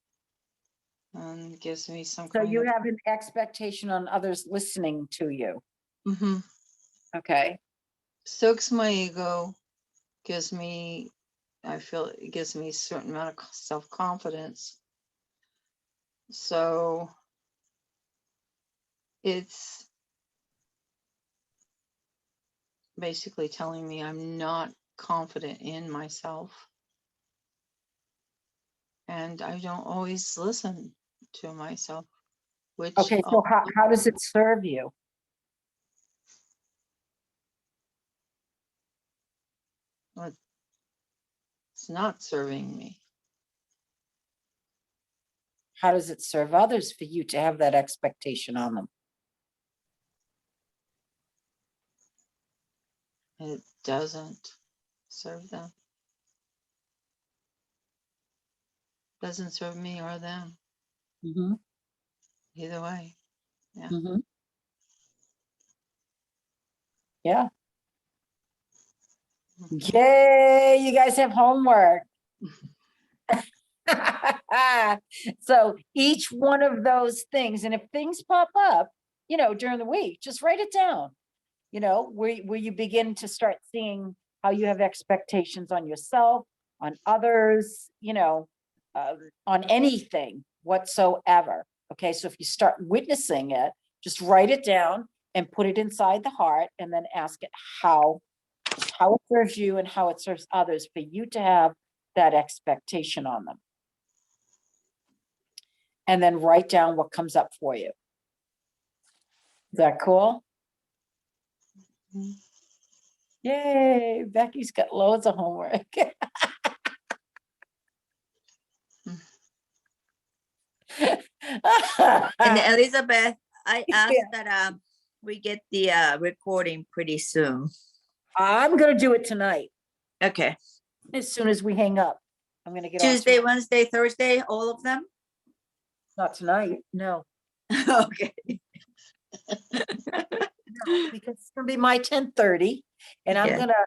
and gives me some So kind you of. have an expectation on others listening to you. Mhm. Okay. Stokes my ego, gives me, I feel it gives me a certain amount of self-confidence. So it's basically telling me I'm not confident in myself. And I don't always listen to myself, which Okay, so how does it serve you? it's not serving me. How does it serve others for you to have that expectation on them? It doesn't serve them. Doesn't serve me or them. Mm-hmm. Either way. Yeah. Mm-hmm. Yeah. Mhm. Yay, you guys have homework. So each one of those things, and if things pop up, during the week, just write it down, where you begin to start seeing how you have expectations on yourself, on others, on anything whatsoever. Okay, so if you start witnessing it, just write it down and put it inside the heart, and then ask it how it serves you and how it serves others for you to have that expectation on them. And then write down what comes up for you. Is that cool? Mhm. Yay, Becky's got loads of homework. And Elizabeth, I asked Yeah. that we get the recording pretty soon. I'm gonna do it tonight. Okay. As soon as we hang up, I'm gonna get Tuesday, on. Wednesday, Thursday, all of them? Not tonight, no. Okay. No, because it's gonna be my 10:30, and I'm Yeah. gonna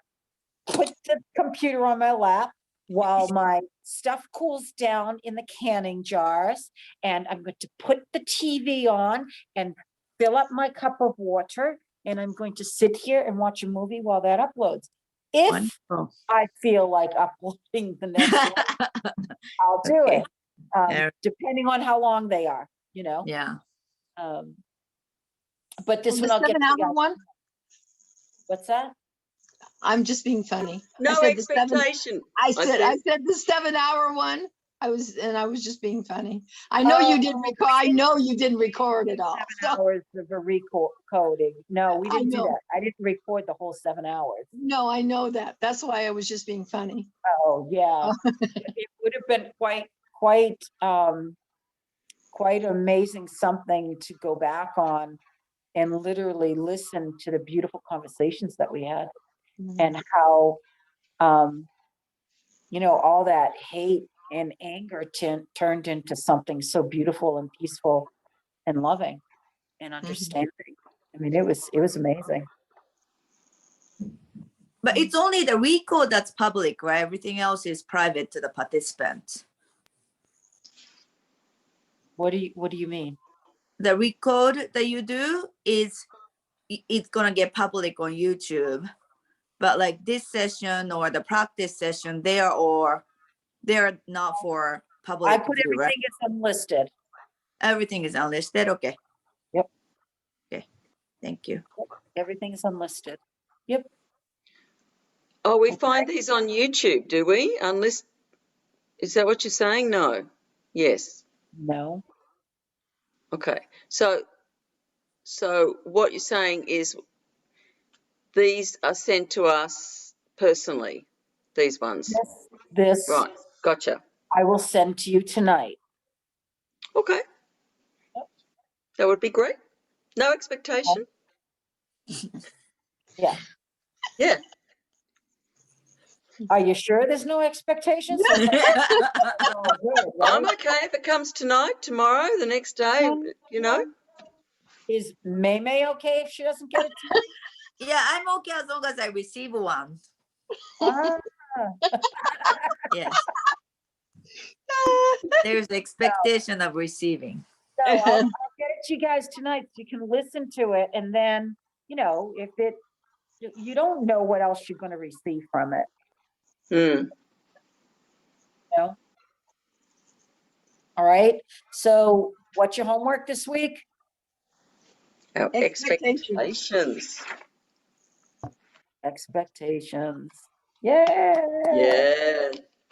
put the computer on my lap while my stuff cools down in the canning jars, and I'm going to put the TV on and fill up my cup of water, and I'm going to sit here and watch a movie while that uploads. If Wonderful. I feel like uploading the next one, I'll do Okay. it, depending on how long they are, Yeah. But this The one I'll get 7-hour one? What's that? I'm just being funny. No expectation. I said the 7-hour one. I was just being funny. I know you didn't record. I know you didn't record it all. 7 hours of a recording. No, we didn't do know. that. I didn't record the whole 7 hours. No, I know that. That's why I was just being funny. Oh, yeah. It would have been quite amazing something to go back on and literally listen to the beautiful conversations that we had, and how, all that hate and anger turned into something so beautiful and peaceful and loving and understanding. I mean, it was amazing. But it's only the record that's public, right? Everything else is private to the participants. What do you mean? The record that you do it's gonna get public on YouTube, but like this session or the practice session, they're not for public. I put view, everything right? is unlisted. Everything is unlisted. Okay. Yep. Okay. Thank you. Everything is unlisted. Yep. Oh, we find these on YouTube, do we? Unless, is that what you're saying? No. Yes. No. Okay. So what you're saying is these are sent to us personally, these ones? This Right. Gotcha. I will send to you tonight. Okay. Yep. That would be great. No expectation. Yeah. Yeah. Are you sure there's no expectations? I'm okay if it comes tonight, tomorrow, the next day, Is May okay if she doesn't get it? Yeah, I'm okay as long as I receive one. Ah, Yes. There's expectation of receiving. So I'll get it to you guys tonight, so you can listen to it, and then, you know, if it, you don't know what else you're gonna receive from it, Hmm. you know? All right, so what's your homework this week? Our Expectations. expectations. Expectations. Yeah. Yeah.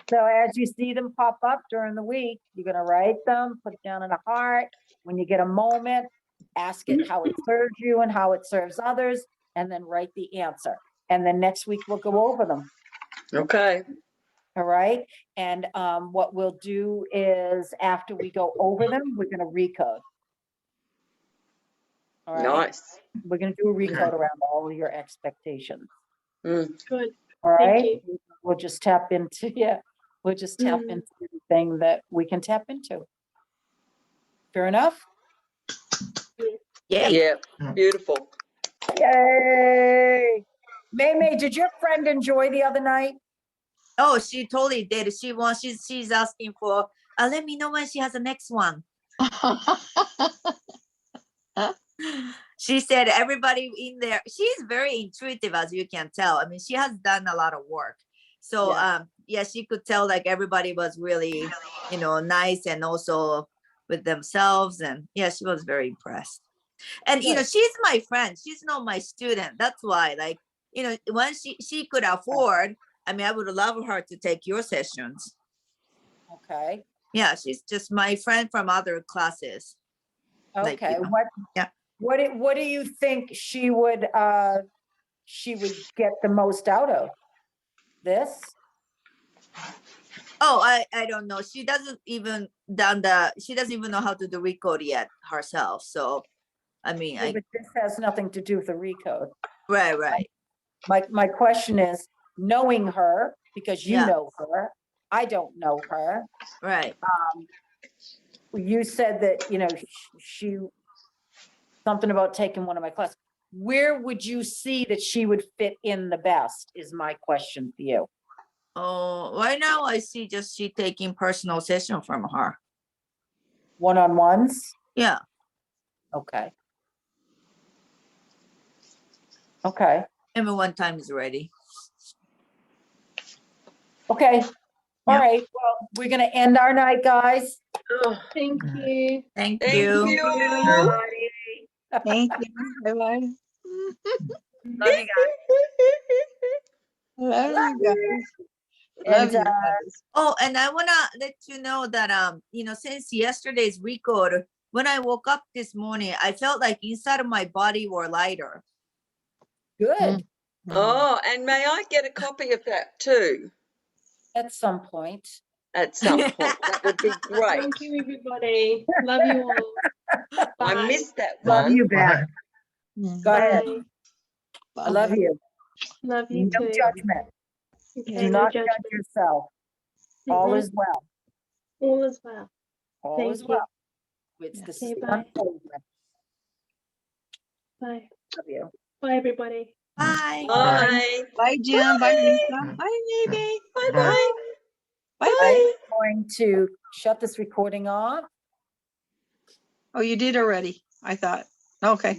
So as you see them pop up during the week, you're gonna write them, put it down in a heart. When you get a moment, ask it how it serves you and how it serves others, and then write the answer. And then next week we'll go over them. Okay. All right. And what we'll do is after we go over them, we're gonna recode. All right. Nice. We're gonna do a recode around all of your expectations. Mm. Good. All Thank right. you. We'll just tap into, we'll just tap into everything that we can tap into. Fair enough? Yeah. Yeah. Beautiful. Yay! May, did your friend enjoy the other night? Oh, she totally did. She's asking for, let me know when she has the next one. She said everybody in there, she's very intuitive, as you can tell. I mean, she has done a lot of work. So yeah, she could tell like everybody was really, you know, nice and also with themselves. And yeah, she was very impressed. And you know, she's my friend. She's not my student. That's why, like, you know, when she could afford, I mean, I would love her to take your sessions. Okay. Yeah, she's just my friend from other classes. Like, Okay. you know, What do you think she would get the most out of this? Oh, I don't know. She doesn't even she doesn't even know how to do recode yet herself. So, I mean, Yeah, but this has nothing to do with the recode. right. My question is, knowing her, because you know her, I don't know her. Right. You said that, you know, she something about taking one of my classes. Where would you see that she would fit in the best is my question for you. Oh, right now I see just she taking personal session from her. One-on-ones? Yeah. Okay. Okay. Every one time is ready. Okay. All right. Well, we're going to end our night, guys. Thank you. Thank Thank you. you. Thank you. Bye-bye. Love you guys. Love you guys. And, Love you guys. Oh, and I wanna let you know that you know, since yesterday's record, when I woke up this morning, I felt like inside of my body were lighter. Good. Oh, and may I get a copy of that too? At some point. At some point. That would be great. Thank you, everybody. Love you all. I Bye. missed that Love one. you back. Go ahead. Bye. I love you. Love you No too. judgment. Okay, Do no not judge judgment. yourself. All Mhm. is well. All is well. All Thank is you. well. It's the Okay, sun bye. over. Bye. Love you. Bye, everybody. Bye. Bye. Bye, Jim. Bye, Lisa. Bye. Bye, Maybe. Bye. Bye. Bye. Bye-bye. I'm going to shut this recording off. Oh, you did already, I thought. Okay.